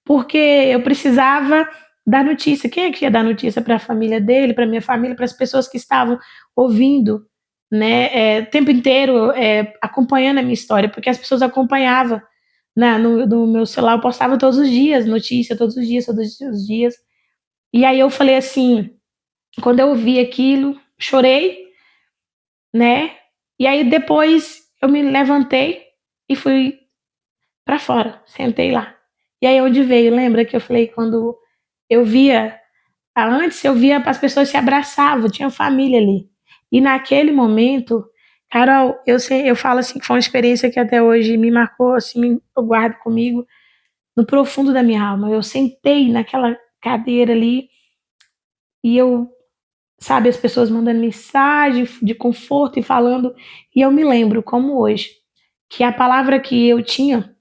porque eu precisava dar notícia. Quem é que ia dar notícia para a família dele, para minha família, para as pessoas que estavam ouvindo, né, o tempo inteiro, acompanhando a minha história, porque as pessoas acompanhavam, né, no meu celular. Eu postava todos os dias notícia, todos os dias. E aí eu falei assim, quando eu ouvi aquilo, chorei, né? E aí depois eu me levantei e fui para fora, sentei lá. E aí onde veio, lembra que eu falei quando eu via, antes eu via as pessoas se abraçavam, tinha família ali. E naquele momento, Carol, eu falo assim que foi uma experiência que até hoje me marcou, assim, eu guardo comigo no profundo da minha alma. Eu sentei naquela cadeira ali e eu, sabe, as pessoas mandando mensagem de conforto e falando, e eu me lembro como hoje que a palavra que eu tinha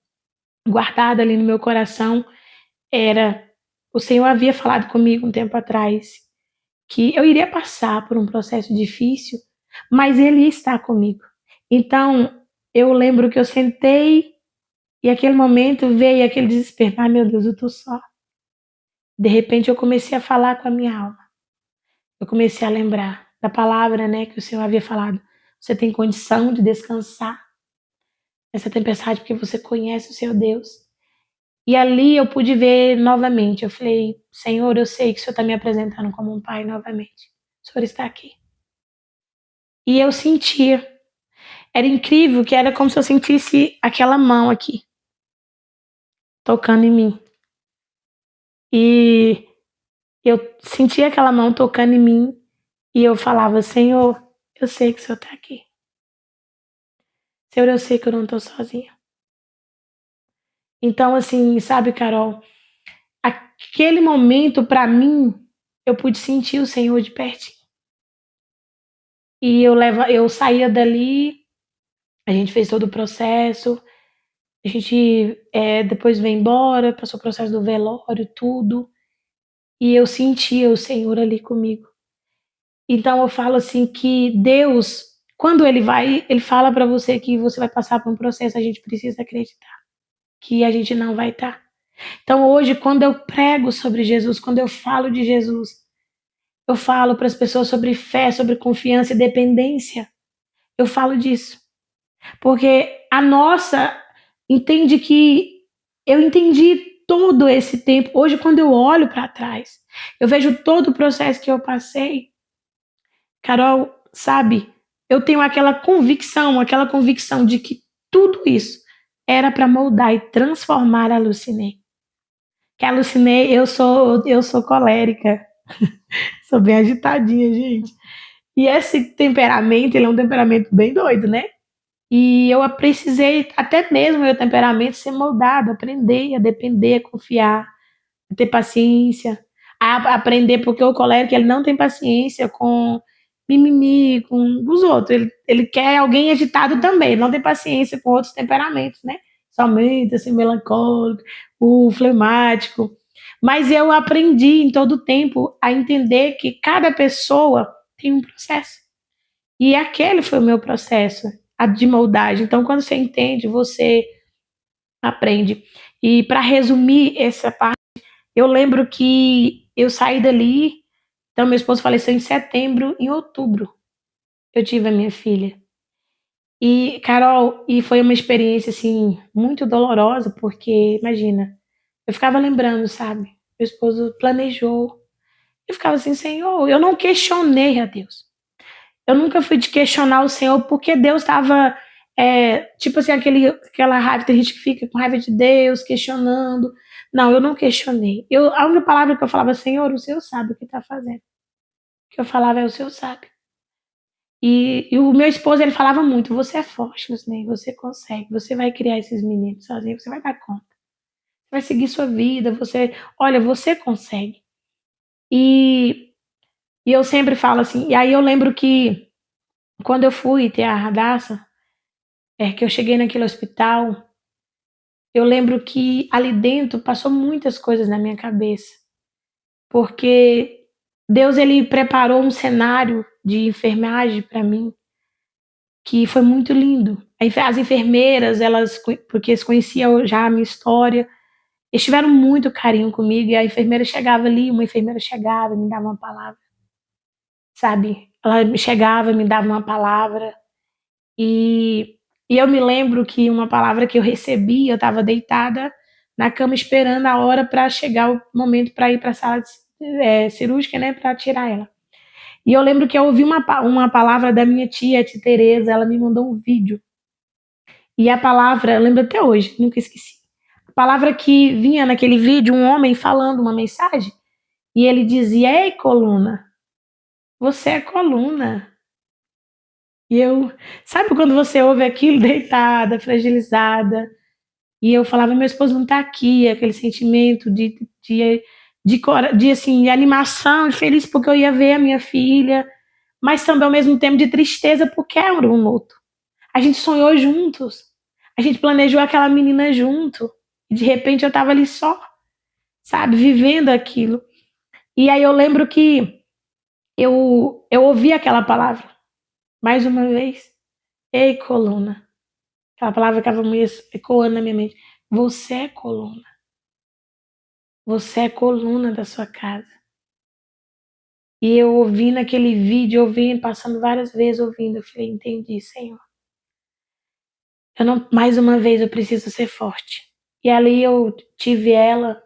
guardada ali no meu coração era: o Senhor havia falado comigo um tempo atrás que eu iria passar por um processo difícil, mas Ele está comigo. Então, eu lembro que eu sentei e aquele momento veio aquele desespero: ai meu Deus, eu tô só. De repente eu comecei a falar com a minha alma. Eu comecei a lembrar da palavra, né, que o Senhor havia falado. Você tem condição de descansar nessa tempestade porque você conhece o seu Deus. E ali eu pude ver novamente. Eu falei: Senhor, eu sei que o Senhor está me apresentando como um pai novamente. O Senhor está aqui. E eu sentia. Era incrível, que era como se eu sentisse aquela mão aqui, tocando em mim. E eu sentia aquela mão tocando em mim. E eu falava: Senhor, eu sei que o Senhor está aqui. Senhor, eu sei que eu não estou sozinha. Então, assim, sabe, Carol, aquele momento, para mim, eu pude sentir o Senhor de pertinho. E eu saía dali, a gente fez todo o processo, a gente depois veio embora, passou o processo do velório, tudo, e eu sentia o Senhor ali comigo. Então eu falo assim que Deus, quando Ele fala para você que você vai passar por um processo, a gente precisa acreditar que a gente não vai estar. Então hoje, quando eu prego sobre Jesus, quando eu falo de Jesus, eu falo para as pessoas sobre fé, sobre confiança e dependência. Eu falo disso. Porque a nossa entende que eu entendi todo esse tempo. Hoje, quando eu olho para trás, eu vejo todo o processo que eu passei. Carol, sabe, eu tenho aquela convicção de que tudo isso era para moldar e transformar a Lucinei. Que a Lucinei, eu sou colérica, sou bem agitadinha, gente. E esse temperamento, ele é um temperamento bem doido, né? E eu precisei, até mesmo meu temperamento, ser moldado, aprender a depender, a confiar, a ter paciência, a aprender, porque o colérico, ele não tem paciência com mimimi, com os outros. Ele quer alguém agitado também, não tem paciência com outros temperamentos, né? somente assim, melancólico, o flemático. Mas eu aprendi em todo o tempo a entender que cada pessoa tem um processo. E aquele foi o meu processo, a de moldagem. Então, quando você entende, você aprende. E para resumir essa parte, eu lembro que eu saí dali, então meu esposo faleceu em setembro, em outubro eu tive a minha filha. E, Carol, e foi uma experiência, assim, muito dolorosa, porque, imagina, eu ficava lembrando, sabe? Meu esposo planejou. Eu ficava assim, Senhor, eu não questionei a Deus. Eu nunca fui de questionar o Senhor, porque Deus estava, tipo assim, aquela raiva, tem gente que fica com raiva de Deus, questionando. Não, eu não questionei. A única palavra que eu falava, Senhor, o Senhor sabe o que está fazendo. O que eu falava é, o Senhor sabe. E o meu esposo, ele falava muito, você é forte, Lucinei, você consegue, você vai criar esses meninos sozinho, você vai dar conta. Você vai seguir sua vida, olha, você consegue. E, e eu sempre falo assim, e aí eu lembro que quando eu fui ter a Radassa, que eu cheguei naquele hospital, eu lembro que ali dentro passou muitas coisas na minha cabeça, porque Deus, ele preparou um cenário de enfermagem para mim, que foi muito lindo. As enfermeiras, porque eles conheciam já a minha história, eles tiveram muito carinho comigo, e a enfermeira chegava ali, uma enfermeira chegava, me dava uma palavra, sabe? Ela chegava, me dava uma palavra, e, e eu me lembro que uma palavra que eu recebi, eu estava deitada na cama esperando a hora para chegar o momento para ir para a sala cirúrgica, né, para tirar ela. E eu lembro que eu ouvi uma palavra da minha tia Tereza, ela me mandou um vídeo. E a palavra, eu lembro até hoje, nunca esqueci. A palavra que vinha naquele vídeo, um homem falando uma mensagem, e ele dizia: Ei, coluna, você é coluna. E eu, sabe quando você ouve aquilo deitada, fragilizada? E eu falava: meu esposo não está aqui, aquele sentimento de assim, de animação, de feliz porque eu ia ver a minha filha, mas também ao mesmo tempo de tristeza porque era um luto. A gente sonhou juntos. A gente planejou aquela menina junto. E de repente eu tava ali só, sabe, vivendo aquilo. E aí eu lembro que eu ouvi aquela palavra mais uma vez. Ei, coluna. Aquela palavra que estava ecoando na minha mente. Você é coluna. Você é coluna da sua casa. E eu ouvi naquele vídeo, ouvindo, passando várias vezes ouvindo. Eu falei, entendi, Senhor. Mais uma vez eu preciso ser forte. E ali eu tive ela.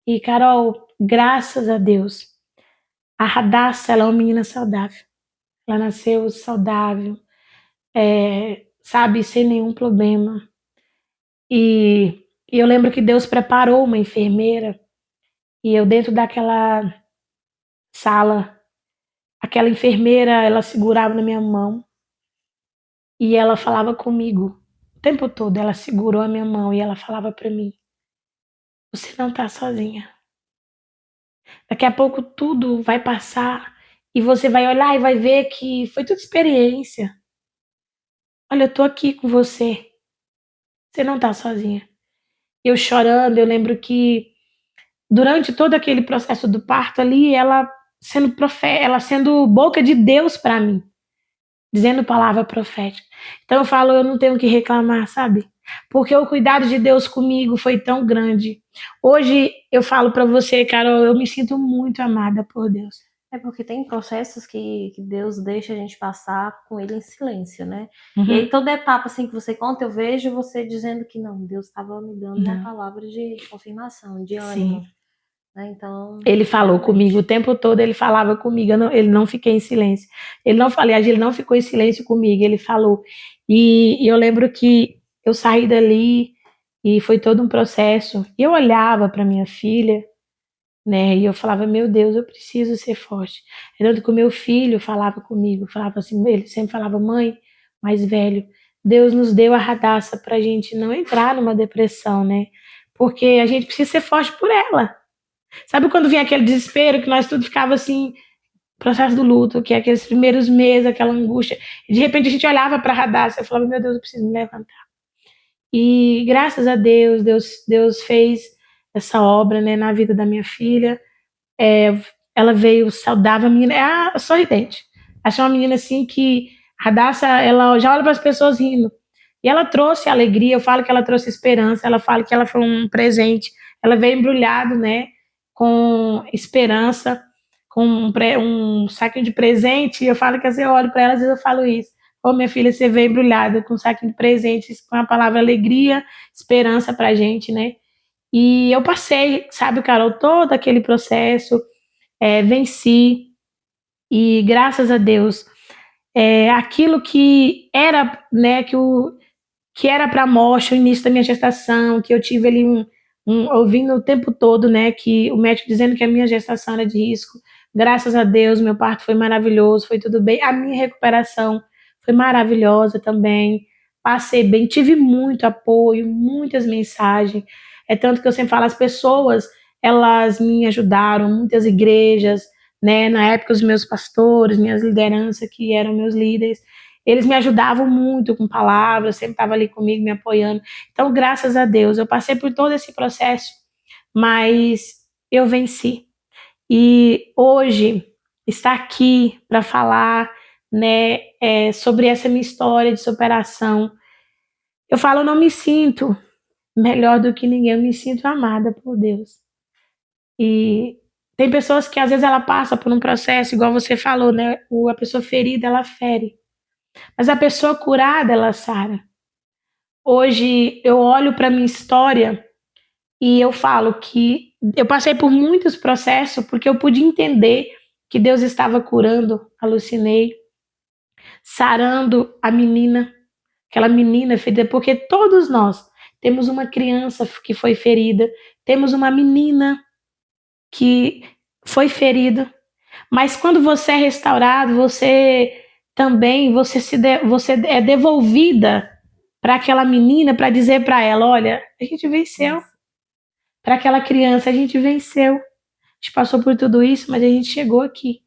E, Carol, graças a Deus, a Radassa, ela é uma menina saudável. Ela nasceu saudável, sabe, sem nenhum problema. E eu lembro que Deus preparou uma enfermeira e eu dentro daquela sala, aquela enfermeira, ela segurava na minha mão e ela falava comigo. O tempo todo ela segurou a minha mão e ela falava para mim: você não tá sozinha. Daqui a pouco tudo vai passar e você vai olhar e vai ver que foi tudo experiência. Olha, eu tô aqui com você. Você não tá sozinha. Eu chorando, eu lembro que durante todo aquele processo do parto ali, ela ela sendo boca de Deus para mim, dizendo palavra profética. Então eu falo, eu não tenho o que reclamar, sabe? Porque o cuidado de Deus comigo foi tão grande. Hoje eu falo para você, Carol, eu me sinto muito amada por Deus. É porque tem processos que Deus deixa a gente passar com ele em silêncio, né? Uhum. E aí toda etapa assim que você conta, eu vejo você dizendo que não, Deus estava me dando uma palavra de confirmação, de ânimo. Sim. Né? Então, ele falou realmente. comigo o tempo todo, ele falava comigo, ele não fiquei em silêncio. Ele não ficou em silêncio comigo, ele falou. E eu lembro que eu saí dali e foi todo um processo. E eu olhava para minha filha, né? E eu falava, meu Deus, eu preciso ser forte. Tanto que o meu filho falava comigo, falava assim, ele sempre falava, mãe, mais velho, Deus nos deu a Radassa para a gente não entrar numa depressão, né? Porque a gente precisa ser forte por ela. Sabe quando vinha aquele desespero que nós tudo ficava assim, processo do luto, que é aqueles primeiros meses, aquela angústia. E de repente a gente olhava para a Radassa e falava, meu Deus, eu preciso me levantar. E graças a Deus, Deus fez essa obra, né, na vida da minha filha. Ela veio saudável, a menina é sorridente. Achei uma menina assim que a Radassa, ela já olha para as pessoas rindo. E ela trouxe alegria, eu falo que ela trouxe esperança, ela fala que ela foi um presente. Ela veio embrulhado, né, com esperança, com um saquinho de presente. E eu falo que assim, eu olho para ela, às vezes eu falo isso. Ô, minha filha, você veio embrulhada com um saquinho de presentes, com a palavra alegria, esperança pra gente, né? E eu passei, sabe, Carol, todo aquele processo, venci, e graças a Deus, aquilo que era, né, que era para a morte, o início da minha gestação, que eu tive ali ouvindo o tempo todo, né, que o médico dizendo que a minha gestação era de risco. Graças a Deus, meu parto foi maravilhoso, foi tudo bem. A minha recuperação foi maravilhosa também. Passei bem, tive muito apoio, muitas mensagens. É tanto que eu sempre falo, as pessoas, elas me ajudaram, muitas igrejas, né, na época os meus pastores, minhas lideranças, que eram meus líderes, eles me ajudavam muito com palavras, sempre estavam ali comigo, me apoiando. Então, graças a Deus, eu passei por todo esse processo, mas eu venci. E hoje, estar aqui para falar, né, sobre essa minha história de superação, eu falo, eu não me sinto melhor do que ninguém, eu me sinto amada por Deus. E tem pessoas que às vezes ela passa por um processo, igual você falou, né? A pessoa ferida, ela fere. Mas a pessoa curada, ela sara. Hoje eu olho para minha história e eu falo que eu passei por muitos processos porque eu pude entender que Deus estava curando a Lucinei, sarando a menina, aquela menina ferida, porque todos nós temos uma criança que foi ferida, temos uma menina que foi ferida, mas quando você é restaurado, você também você é devolvida para aquela menina para dizer para ela, olha, a gente venceu. Para aquela criança, a gente venceu. A gente passou por tudo isso, mas a gente chegou aqui.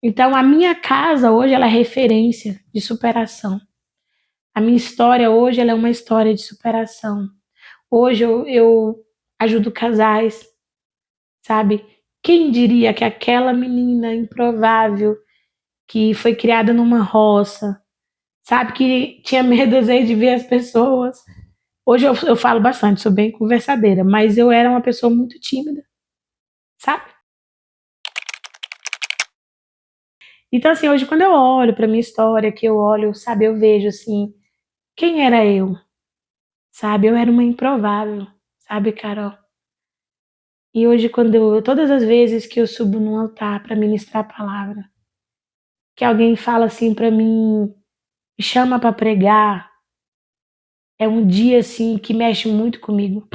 Então, a minha casa hoje ela é referência de superação. A minha história hoje ela é uma história de superação. Hoje eu ajudo casais, sabe? Quem diria que aquela menina improvável que foi criada numa roça, sabe? Que tinha medo às vezes de ver as pessoas. Hoje eu falo bastante, sou bem conversadeira, mas eu era uma pessoa muito tímida, sabe? Então, assim, hoje quando eu olho para minha história, que eu olho, sabe, eu vejo assim, quem era eu? Sabe, eu era uma improvável, sabe, Carol? E hoje todas as vezes que eu subo num altar para ministrar a palavra, que alguém fala assim para mim, me chama para pregar, é um dia assim que mexe muito comigo.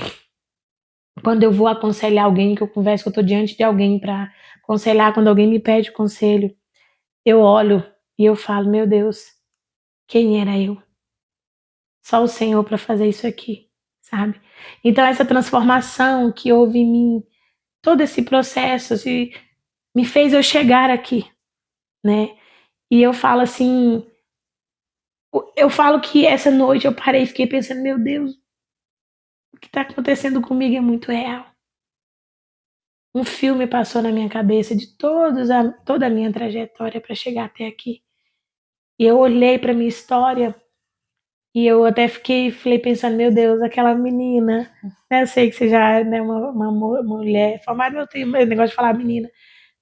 Quando eu vou aconselhar alguém, que eu converso, que eu tô diante de alguém para aconselhar, quando alguém me pede conselho, eu olho e eu falo, meu Deus, quem era eu? Só o Senhor para fazer isso aqui, sabe? Então essa transformação que houve em mim, todo esse processo, assim, me fez eu chegar aqui, né? E eu falo assim, eu falo que essa noite eu parei e fiquei pensando, meu Deus, o que está acontecendo comigo é muito real. Um filme passou na minha cabeça de toda a minha trajetória para chegar até aqui. E eu olhei para minha história e eu até falei pensando, meu Deus, aquela menina, né, eu sei que você já é, né, uma mulher formada, eu tenho negócio de falar menina.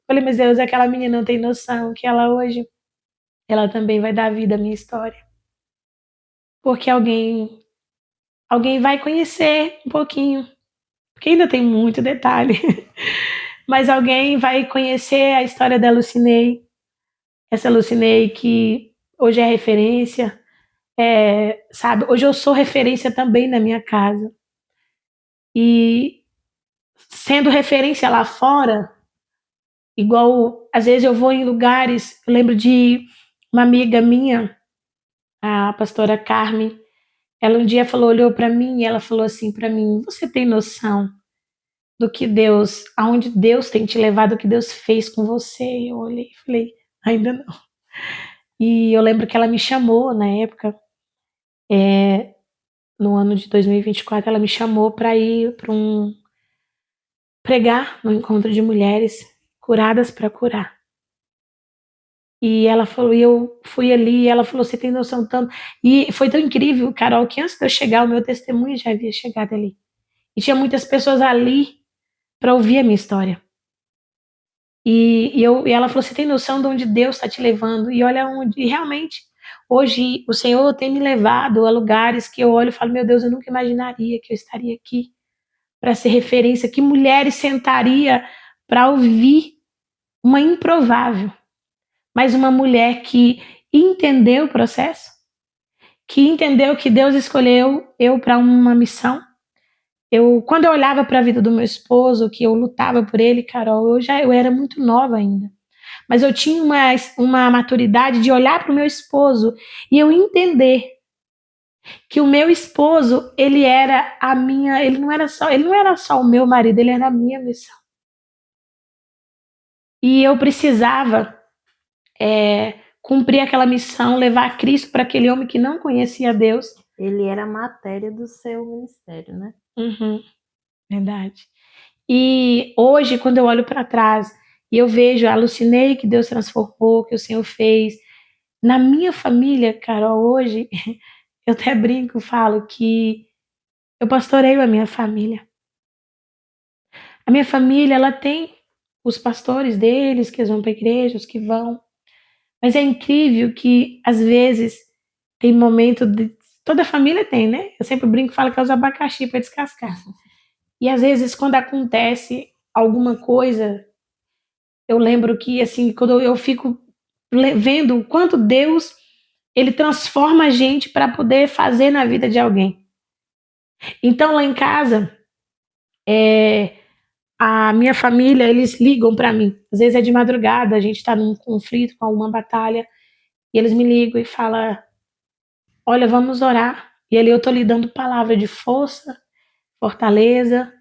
Falei, mas Deus, aquela menina não tem noção que ela hoje, ela também vai dar vida à minha história. Porque alguém vai conhecer um pouquinho, porque ainda tem muito detalhe, mas alguém vai conhecer a história da Lucinei, essa Lucinei que hoje é referência, sabe? Hoje eu sou referência também na minha casa. E sendo referência lá fora, igual às vezes eu vou em lugares, eu lembro de uma amiga minha, a pastora Carmen, ela um dia olhou para mim e ela falou assim para mim: "Você tem noção do que Deus, aonde Deus tem te levado, o que Deus fez com você?" Eu olhei e falei: "Ainda não." E eu lembro que ela me chamou na época no ano de 2024, ela me chamou para ir para pregar no encontro de mulheres curadas para curar. E ela falou, e eu fui ali, e ela falou, você tem noção tanto. E foi tão incrível, Carol, que antes de eu chegar, o meu testemunho já havia chegado ali. E tinha muitas pessoas ali para ouvir a minha história. E ela falou, você tem noção de onde Deus está te levando? E olha onde, e realmente, hoje o Senhor tem me levado a lugares que eu olho e falo, meu Deus, eu nunca imaginaria que eu estaria aqui para ser referência, que mulheres sentaria para ouvir uma improvável, mas uma mulher que entendeu o processo, que entendeu que Deus escolheu eu para uma missão. Quando eu olhava para a vida do meu esposo, que eu lutava por ele, Carol, eu era muito nova ainda. Mas eu tinha uma maturidade de olhar para o meu esposo e eu entender que o meu esposo, ele era a minha, ele não era só o meu marido, ele era a minha missão. E eu precisava cumprir aquela missão, levar Cristo para aquele homem que não conhecia Deus. Ele era a matéria do seu ministério, né? Uhum, verdade. E hoje, quando eu olho para trás e eu vejo, alucinei que Deus transformou, que o Senhor fez. Na minha família, Carol, hoje, eu até brinco, falo que eu pastoreio a minha família. A minha família, ela tem os pastores deles, que vão para a igreja, os que vão. Mas é incrível que, às vezes, tem momento de. Toda família tem, né? Eu sempre brinco e falo que é os abacaxi para descascar. E às vezes, quando acontece alguma coisa, eu lembro que, assim, quando eu fico vendo o quanto Deus ele transforma a gente para poder fazer na vida de alguém. Então, lá em casa, a minha família, eles ligam para mim. Às vezes é de madrugada, a gente está num conflito, com alguma batalha, e eles me ligam e falam: olha, vamos orar. E ali eu tô lhe dando palavra de força, fortaleza.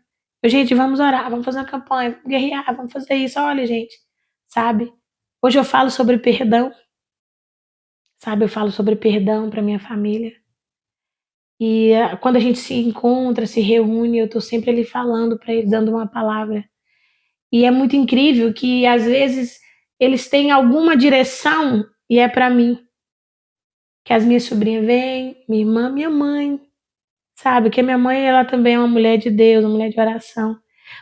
Gente, vamos orar, vamos fazer uma campanha, vamos guerrear, vamos fazer isso. Olha, gente, sabe? Hoje eu falo sobre perdão, sabe? Eu falo sobre perdão para minha família. E quando a gente se encontra, se reúne, eu tô sempre ali falando para eles, dando uma palavra. E é muito incrível que às vezes eles têm alguma direção e é para mim. Que as minhas sobrinhas vêm, minha irmã, minha mãe, sabe? Que a minha mãe, ela também é uma mulher de Deus, uma mulher de oração.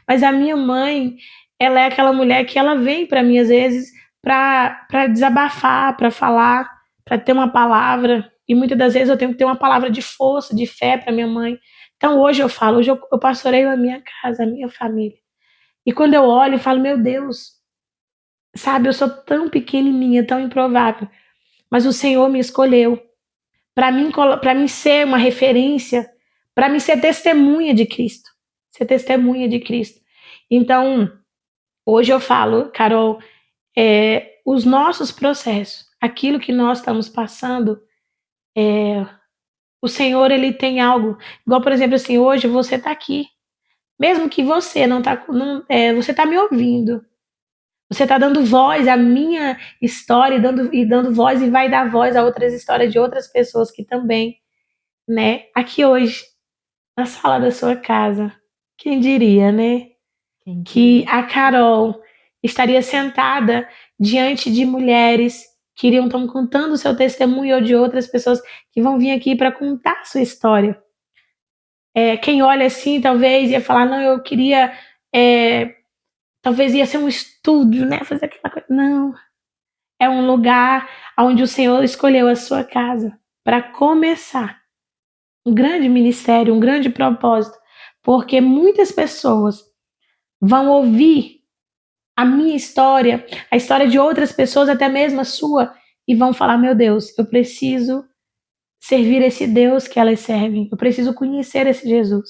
Mas a minha mãe, ela é aquela mulher que ela vem para mim às vezes para desabafar, para falar, para ter uma palavra. E muitas das vezes eu tenho que ter uma palavra de força, de fé para minha mãe. Então hoje eu falo, hoje eu pastoreio a minha casa, a minha família. E quando eu olho, eu falo, meu Deus, sabe, eu sou tão pequenininha, tão improvável, mas o Senhor me escolheu para mim ser uma referência, para mim ser testemunha de Cristo, ser testemunha de Cristo. Então, hoje eu falo, Carol, os nossos processos, aquilo que nós estamos passando, o Senhor ele tem algo, igual por exemplo assim, hoje você está aqui, mesmo que você não está, você está me ouvindo. Você está dando voz à minha história dando voz e vai dar voz a outras histórias de outras pessoas que também, né? Aqui hoje, na sala da sua casa, quem diria, né? Que a Carol estaria sentada diante de mulheres que iriam estar contando o seu testemunho ou de outras pessoas que vão vir aqui para contar a sua história. Quem olha assim, talvez ia falar, não, eu queria, talvez ia ser um estúdio, né? Fazer aquela coisa. Não, é um lugar onde o Senhor escolheu a sua casa para começar um grande ministério, um grande propósito, porque muitas pessoas vão ouvir a minha história, a história de outras pessoas, até mesmo a sua, e vão falar: meu Deus, eu preciso servir esse Deus que elas servem, eu preciso conhecer esse Jesus.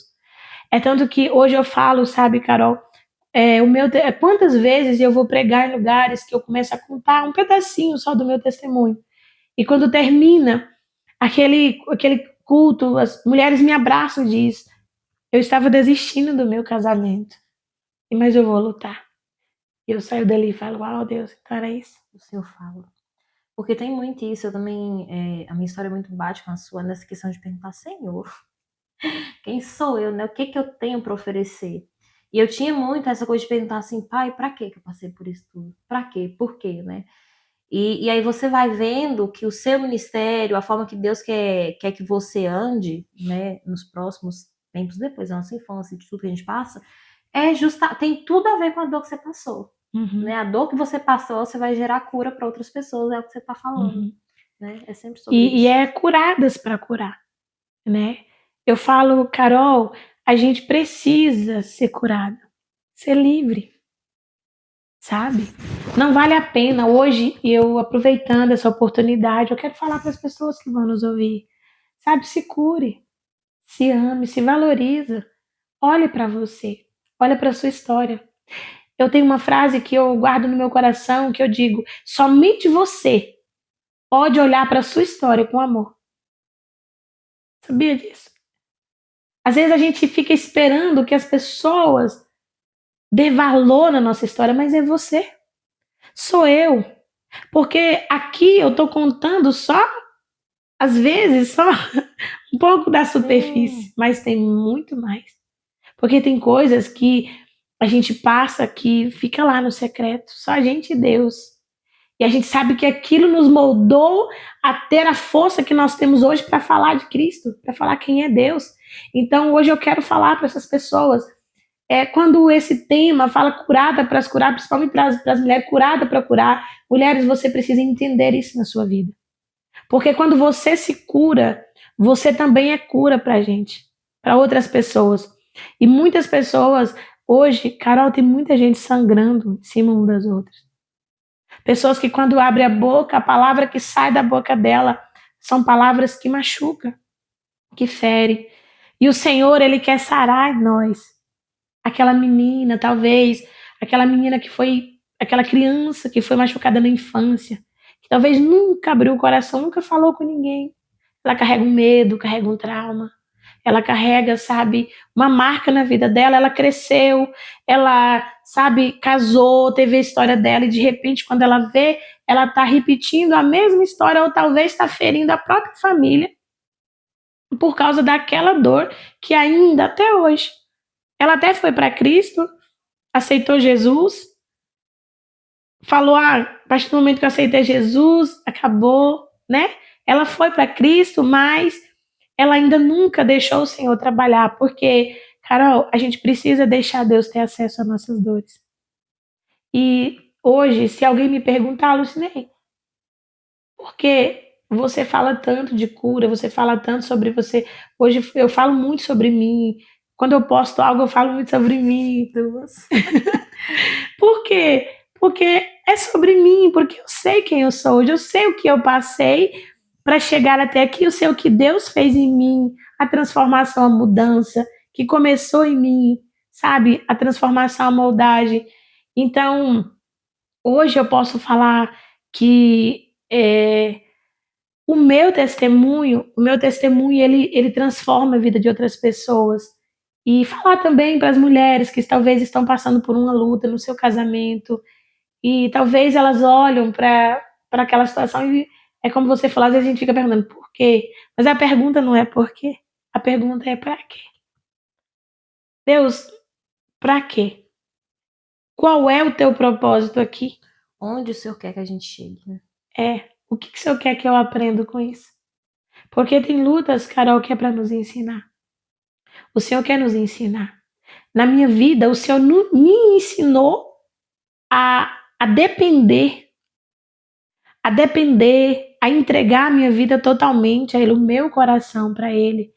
É tanto que hoje eu falo, sabe, Carol, quantas vezes eu vou pregar em lugares que eu começo a contar um pedacinho só do meu testemunho. E quando termina aquele culto, as mulheres me abraçam e dizem: eu estava desistindo do meu casamento, mas eu vou lutar. E eu saio dali e falo: uau, Deus, então era isso. O Senhor fala. Porque tem muito isso, eu também, a minha história é muito bate com a sua nessa questão de perguntar, Senhor, Quem sou eu, né? O que que eu tenho para oferecer? E eu tinha muito essa coisa de perguntar assim, pai, para que eu passei por isso tudo? Para quê? Por quê, né? E aí você vai vendo que o seu ministério, a forma que Deus quer que você ande, né, nos próximos tempos depois da nossa infância, de tudo que a gente passa, tem tudo a ver com a dor que você passou. Uhum, Né? A dor que você passou, você vai gerar cura para outras pessoas, é o que você está falando. uhum. Né? É sempre sobre E isso. é curadas para curar, né? Eu falo, Carol, a gente precisa ser curado, ser livre, sabe? Não vale a pena. Hoje, eu aproveitando essa oportunidade, eu quero falar para as pessoas que vão nos ouvir, sabe? Se cure, se ame, se valoriza. Olhe para você, olhe para sua história. Eu tenho uma frase que eu guardo no meu coração que eu digo: somente você pode olhar para sua história com amor. Sabia disso? Às vezes a gente fica esperando que as pessoas dê valor na nossa história, mas é você, sou eu. Porque aqui eu tô contando só, às vezes, só um pouco da superfície, Sim. mas tem muito mais. Porque tem coisas que a gente passa que fica lá no secreto, só a gente e Deus. E a gente sabe que aquilo nos moldou a ter a força que nós temos hoje para falar de Cristo, para falar quem é Deus. Então hoje eu quero falar para essas pessoas. Quando esse tema fala curada para as curar, principalmente para as mulheres, curada para curar, mulheres, você precisa entender isso na sua vida. Porque quando você se cura, você também é cura para a gente, para outras pessoas. E muitas pessoas, hoje, Carol, tem muita gente sangrando em cima uma das outras. Pessoas que quando abre a boca, a palavra que sai da boca dela são palavras que machucam, que ferem. E o Senhor, Ele quer sarar em nós. Aquela menina, talvez, aquela menina que foi, aquela criança que foi machucada na infância, que talvez nunca abriu o coração, nunca falou com ninguém. Ela carrega um medo, carrega um trauma. Ela carrega, sabe, uma marca na vida dela. Ela cresceu, ela, sabe, casou, teve a história dela e de repente, quando ela vê, ela tá repetindo a mesma história ou talvez está ferindo a própria família por causa daquela dor que ainda até hoje. Ela até foi para Cristo, aceitou Jesus, falou: a partir do momento que eu aceitei Jesus, acabou, né? Ela foi para Cristo, mas ela ainda nunca deixou o Senhor trabalhar, porque, Carol, a gente precisa deixar Deus ter acesso às nossas dores. E hoje, se alguém me perguntar, Lucinei, por que você fala tanto de cura, você fala tanto sobre você? Hoje eu falo muito sobre mim. Quando eu posto algo, eu falo muito sobre mim. Duas. Por quê? Porque é sobre mim, porque eu sei quem eu sou hoje, eu sei o que eu passei para chegar até aqui, eu sei o que Deus fez em mim, a transformação, a mudança que começou em mim, sabe? A transformação, a moldagem. Então, hoje eu posso falar que o meu testemunho, ele transforma a vida de outras pessoas. E falar também para as mulheres que talvez estão passando por uma luta no seu casamento, e talvez elas olham para aquela situação e é como você falou, às vezes a gente fica perguntando por quê. Mas a pergunta não é por quê, a pergunta é para quê? Deus, para quê? Qual é o teu propósito aqui? Onde o Senhor quer que a gente chegue, né? O que o Senhor quer que eu aprenda com isso? Porque tem lutas, Carol, que é para nos ensinar. O Senhor quer nos ensinar. Na minha vida, o Senhor me ensinou a depender, a entregar a minha vida totalmente a Ele, o meu coração para Ele.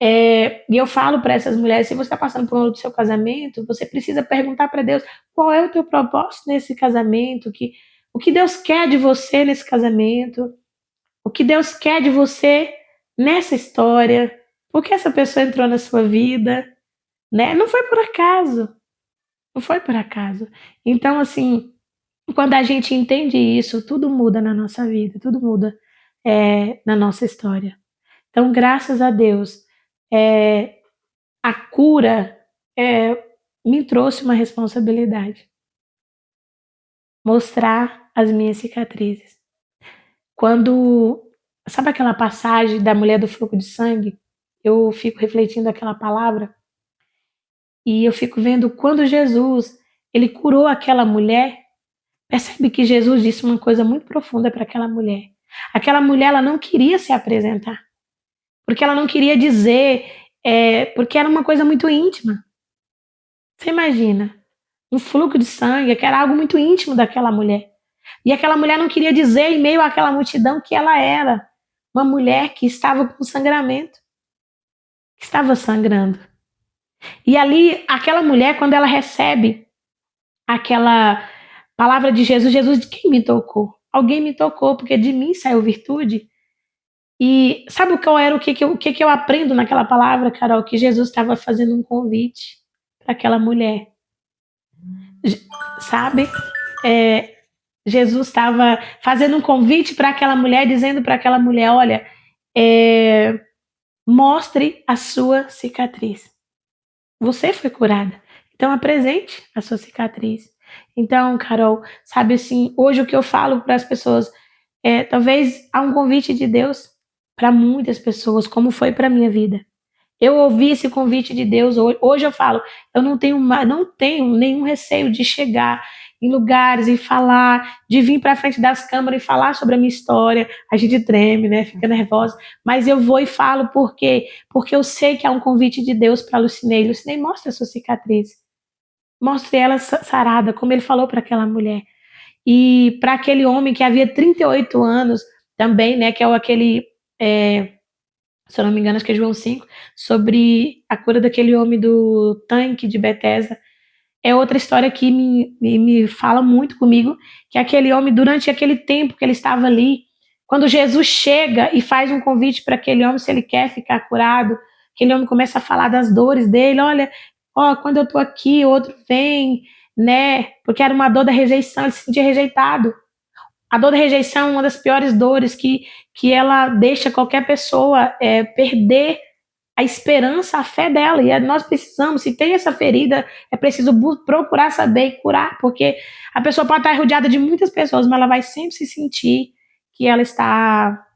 E eu falo para essas mulheres: se você está passando por um luto do seu casamento, você precisa perguntar para Deus qual é o teu propósito nesse casamento, o que Deus quer de você nesse casamento, o que Deus quer de você nessa história, por que essa pessoa entrou na sua vida, né? Não foi por acaso, não foi por acaso. Então, assim, quando a gente entende isso, tudo muda na nossa vida, tudo muda na nossa história. Então, graças a Deus, é, a cura me trouxe uma responsabilidade. Mostrar as minhas cicatrizes. Quando, sabe aquela passagem da mulher do fluxo de sangue? eu fico refletindo aquela palavra e eu fico vendo quando Jesus, ele curou aquela mulher, percebe que Jesus disse uma coisa muito profunda para aquela mulher. Aquela mulher, ela não queria se apresentar, porque ela não queria dizer, porque era uma coisa muito íntima. Você imagina, um fluxo de sangue, que era algo muito íntimo daquela mulher. E aquela mulher não queria dizer em meio àquela multidão que ela era uma mulher que estava com sangramento, que estava sangrando. E ali, aquela mulher, quando ela recebe aquela palavra de Jesus, Jesus, de quem me tocou? Alguém me tocou, porque de mim saiu virtude. E sabe qual era o que eu aprendo naquela palavra, Carol? Que Jesus estava fazendo um convite para aquela mulher. Sabe? Jesus estava fazendo um convite para aquela mulher, dizendo para aquela mulher: olha, mostre a sua cicatriz. Você foi curada. Então apresente a sua cicatriz. Então, Carol, sabe assim, hoje o que eu falo para as pessoas talvez há um convite de Deus para muitas pessoas, como foi para minha vida. Eu ouvi esse convite de Deus hoje eu falo, eu não tenho nenhum receio de chegar em lugares e falar, de vir para frente das câmeras e falar sobre a minha história. A gente treme, né? Fica nervosa, mas eu vou e falo porque eu sei que há um convite de Deus para Lucinei. Lucinei, mostra a sua cicatriz. Mostre ela sarada, como ele falou para aquela mulher. E para aquele homem que havia 38 anos também, né, que é aquele se eu não me engano, acho que é João 5, sobre a cura daquele homem do tanque de Betesda. É outra história que me fala muito comigo, que aquele homem, durante aquele tempo que ele estava ali, quando Jesus chega e faz um convite para aquele homem, se ele quer ficar curado, aquele homem começa a falar das dores dele, olha, quando eu estou aqui, outro vem, né, porque era uma dor da rejeição, ele se sentia rejeitado. A dor da rejeição é uma das piores dores que ela deixa qualquer pessoa perder a esperança, a fé dela. E nós precisamos, se tem essa ferida, é preciso procurar saber e curar, porque a pessoa pode estar rodeada de muitas pessoas, mas ela vai sempre se sentir que ela está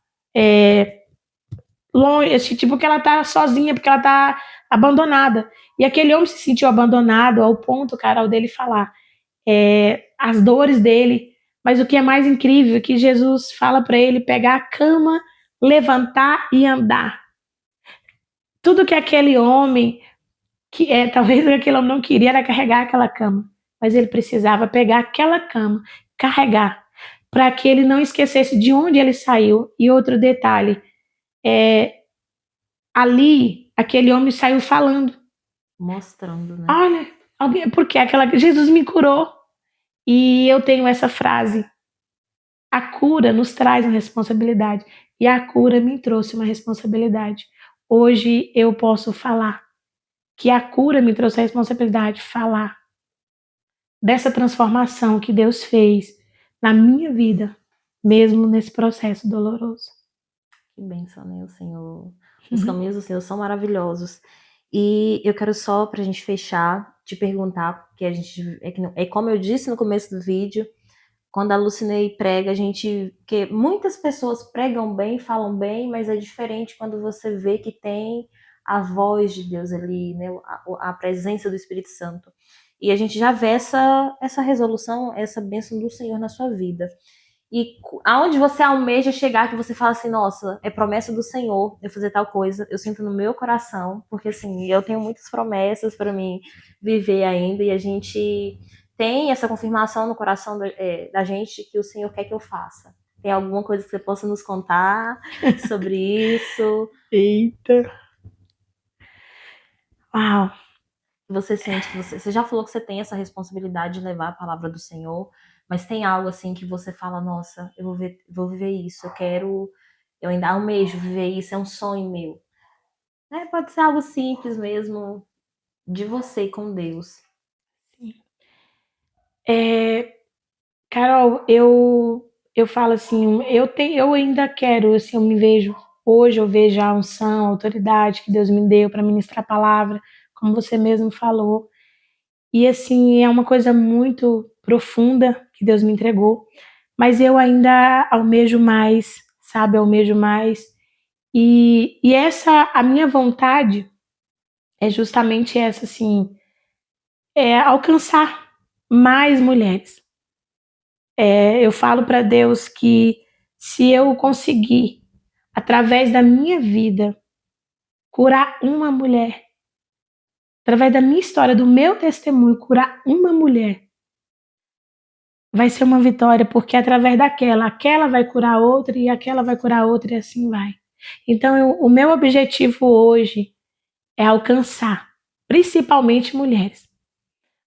longe, tipo que ela está sozinha, porque ela está abandonada. E aquele homem se sentiu abandonado ao ponto, Carol, dele falar as dores dele. Mas o que é mais incrível é que Jesus fala para ele pegar a cama, levantar e andar. Tudo que aquele homem, talvez aquele homem não queria era carregar aquela cama, mas ele precisava pegar aquela cama, carregar, para que ele não esquecesse de onde ele saiu. E outro detalhe, ali aquele homem saiu falando, mostrando, né? olha, porque Jesus me curou. E eu tenho essa frase: a cura nos traz uma responsabilidade. E a cura me trouxe uma responsabilidade. Hoje eu posso falar que a cura me trouxe a responsabilidade de falar dessa transformação que Deus fez na minha vida, mesmo nesse processo doloroso. Que bênção, né? O Senhor, os caminhos do Senhor são maravilhosos. E eu quero só, pra gente fechar, te perguntar, porque a gente, como eu disse no começo do vídeo, quando a Lucinei prega, que muitas pessoas pregam bem, falam bem, mas é diferente quando você vê que tem a voz de Deus ali, né? A presença do Espírito Santo. E a gente já vê essa resolução, essa bênção do Senhor na sua vida. E aonde você almeja chegar, que você fala assim, nossa, é promessa do Senhor eu fazer tal coisa, eu sinto no meu coração, porque assim, eu tenho muitas promessas para mim viver ainda, e a gente tem essa confirmação no coração da gente que o Senhor quer que eu faça. Tem alguma coisa que você possa nos contar sobre isso? Eita! Uau! Você sente que você já falou que você tem essa responsabilidade de levar a palavra do Senhor, mas tem algo assim que você fala, nossa, eu vou viver isso, eu ainda almejo viver isso, é um sonho meu. Pode ser algo simples mesmo, de você com Deus. Carol, eu falo assim, eu ainda quero, assim, hoje eu vejo a unção, a autoridade que Deus me deu para ministrar a palavra, como você mesmo falou. E assim, é uma coisa muito profunda que Deus me entregou, mas eu ainda almejo mais, sabe? Almejo mais. E essa, a minha vontade é justamente essa, assim, é alcançar mais mulheres. Eu falo para Deus que se eu conseguir, através da minha vida, curar uma mulher, através da minha história, do meu testemunho, curar uma mulher, vai ser uma vitória, porque através daquela, aquela vai curar outra e aquela vai curar outra e assim vai. Então, o meu objetivo hoje é alcançar, principalmente mulheres,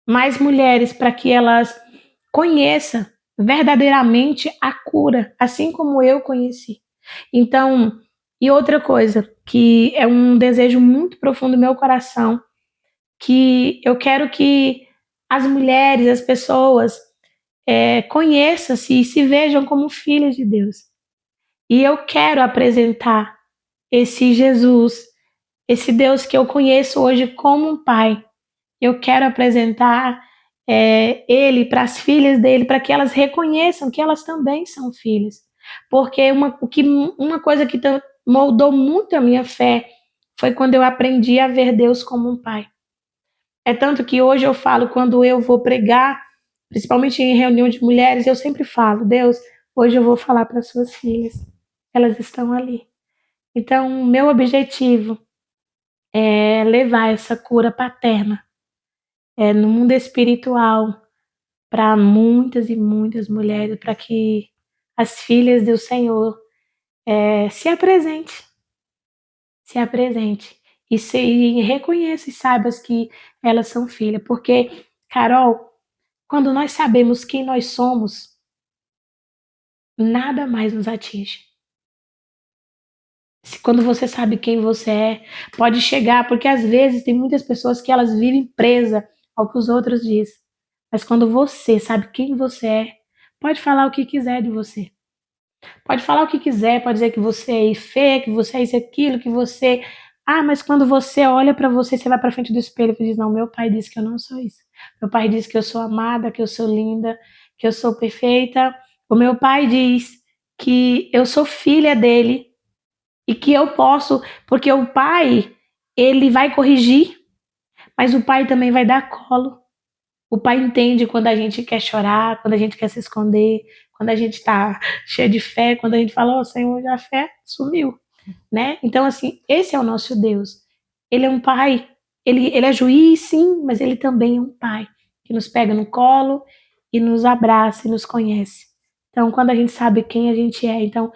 mais mulheres para que elas conheçam verdadeiramente a cura, assim como eu conheci. Então, e outra coisa que é um desejo muito profundo do meu coração, que eu quero que as mulheres, as pessoas conheçam-se e se vejam como filhas de Deus. E eu quero apresentar esse Jesus, esse Deus que eu conheço hoje como um pai. Eu quero apresentar ele para as filhas dele, para que elas reconheçam que elas também são filhas. Porque uma coisa que moldou muito a minha fé foi quando eu aprendi a ver Deus como um pai. É tanto que hoje eu falo, quando eu vou pregar, principalmente em reunião de mulheres, eu sempre falo: Deus, hoje eu vou falar para suas filhas, elas estão ali. Então, meu objetivo é levar essa cura paterna no mundo espiritual para muitas e muitas mulheres, para que as filhas do Senhor se apresente, se apresente e reconheça e saiba que elas são filhas, porque, Carol, quando nós sabemos quem nós somos, nada mais nos atinge. Quando você sabe quem você é, pode chegar, porque às vezes tem muitas pessoas que elas vivem presas ao que os outros dizem. Mas quando você sabe quem você é, pode falar o que quiser de você. Pode falar o que quiser, pode dizer que você é feia, que você é isso, aquilo, que você. Ah, mas quando você olha para você, você vai para frente do espelho e diz: Não, meu pai disse que eu não sou isso. Meu pai disse que eu sou amada, que eu sou linda, que eu sou perfeita. O meu pai diz que eu sou filha dele e que eu posso, porque o pai, ele vai corrigir, mas o pai também vai dar colo. O pai entende quando a gente quer chorar, quando a gente quer se esconder, quando a gente está cheio de fé, quando a gente fala: Ó, Senhor, a fé sumiu, né? Então, assim, esse é o nosso Deus. Ele é um pai, ele é juiz, sim, mas ele também é um pai que nos pega no colo e nos abraça e nos conhece. Então, quando a gente sabe quem a gente é, então,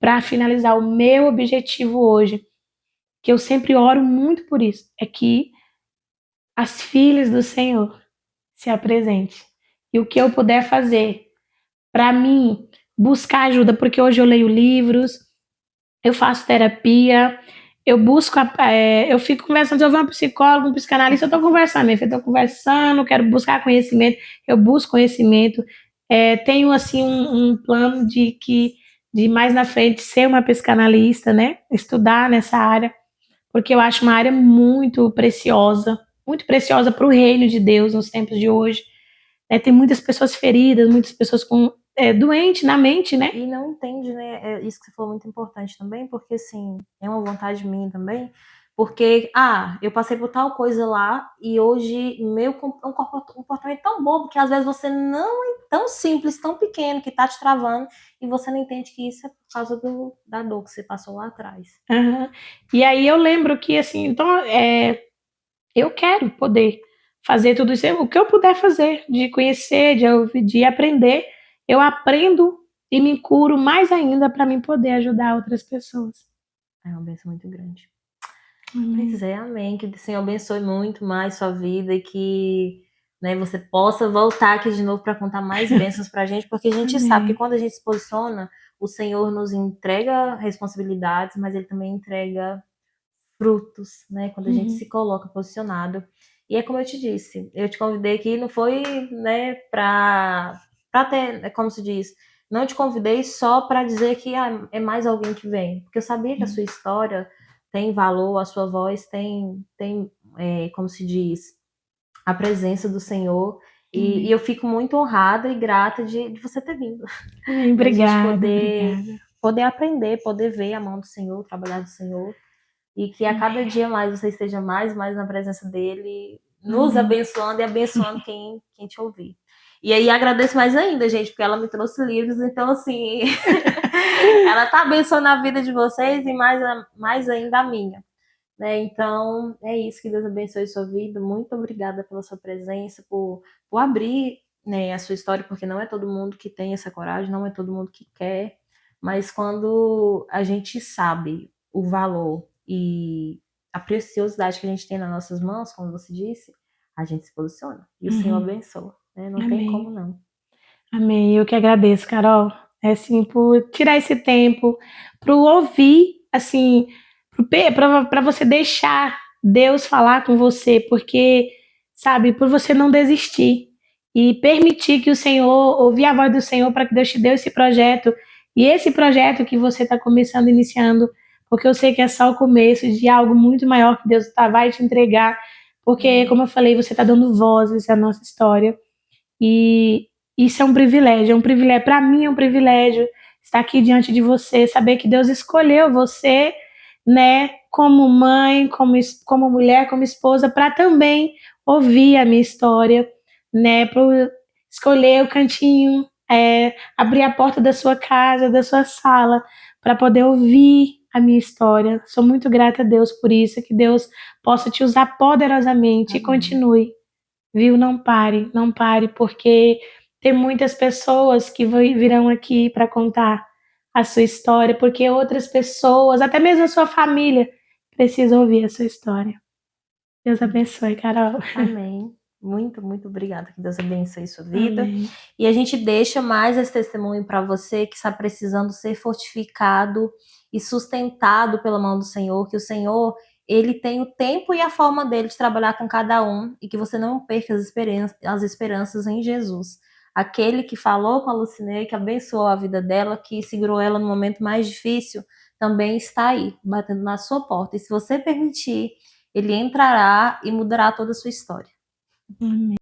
para finalizar, o meu objetivo hoje, que eu sempre oro muito por isso, é que as filhas do Senhor se apresente. E o que eu puder fazer para mim buscar ajuda, porque hoje eu leio livros, eu faço terapia, eu busco, eu fico conversando, se eu vou um psicólogo, um psicanalista, eu estou conversando, eu estou conversando, quero buscar conhecimento, eu busco conhecimento, tenho assim um plano de mais na frente ser uma psicanalista, né, estudar nessa área, porque eu acho uma área muito preciosa para o reino de Deus nos tempos de hoje. Tem muitas pessoas feridas, muitas pessoas doentes na mente, né? E não entende, né? É isso que você falou muito importante também, porque assim, é uma vontade minha também, porque, eu passei por tal coisa lá e hoje meu um comportamento tão bobo que às vezes você não é tão simples, tão pequeno, que tá te travando e você não entende que isso é por causa da dor que você passou lá atrás. Uhum. E aí eu lembro que, assim, então, eu quero poder fazer tudo isso, o que eu puder fazer, de conhecer, de aprender, eu aprendo e me curo mais ainda para mim poder ajudar outras pessoas. É uma bênção muito grande. Pois é, amém. Que o Senhor abençoe muito mais sua vida e que, né, você possa voltar aqui de novo para contar mais bênçãos para a gente, porque a gente sabe que quando a gente se posiciona, o Senhor nos entrega responsabilidades, mas Ele também entrega frutos, né? Quando a gente se coloca posicionado. E é como eu te disse, eu te convidei aqui, não foi, né, para ter, como se diz, não te convidei só para dizer que é mais alguém que vem, porque eu sabia que a sua história tem valor, a sua voz tem como se diz, a presença do Senhor. E eu fico muito honrada e grata de você ter vindo. Da gente Obrigada, poder obrigada. poder aprender, poder ver a mão do Senhor, o trabalhar do Senhor, e que a cada dia mais você esteja mais e mais na presença dele, nos abençoando e abençoando quem te ouvir. E aí agradeço mais ainda, gente, porque ela me trouxe livros, então assim, ela tá abençoando a vida de vocês e mais ainda a minha. Né? Então, é isso, que Deus abençoe a sua vida. Muito obrigada pela sua presença, por abrir, né, a sua história, porque não é todo mundo que tem essa coragem, não é todo mundo que quer, mas quando a gente sabe o valor e a preciosidade que a gente tem nas nossas mãos, como você disse, a gente se posiciona. E o Senhor abençoa, né? Não tem como não. Amém. Eu que agradeço, Carol. É assim, por tirar esse tempo, para ouvir, assim, para você deixar Deus falar com você, porque, sabe, por você não desistir e permitir que o Senhor, ouvir a voz do Senhor para que Deus te dê esse projeto, e esse projeto que você está começando, iniciando, porque eu sei que é só o começo de algo muito maior que Deus vai te entregar, porque, como eu falei, você está dando vozes à nossa história, e isso é um privilégio, para mim é um privilégio estar aqui diante de você, saber que Deus escolheu você, né, como mãe, como mulher, como esposa, para também ouvir a minha história, né, para escolher o cantinho, abrir a porta da sua casa, da sua sala, para poder ouvir a minha história. Sou muito grata a Deus por isso, que Deus possa te usar poderosamente. Amém. E continue. Viu? Não pare, porque tem muitas pessoas que virão aqui para contar a sua história, porque outras pessoas, até mesmo a sua família, precisam ouvir a sua história. Deus abençoe, Carol. Amém. Muito, muito obrigada. Que Deus abençoe sua vida. Amém. E a gente deixa mais esse testemunho para você que está precisando ser fortificado e sustentado pela mão do Senhor, que o Senhor, ele tem o tempo e a forma dele de trabalhar com cada um, e que você não perca as esperanças em Jesus. Aquele que falou com a Lucinei, que abençoou a vida dela, que segurou ela no momento mais difícil, também está aí, batendo na sua porta. E se você permitir, ele entrará e mudará toda a sua história. Amém.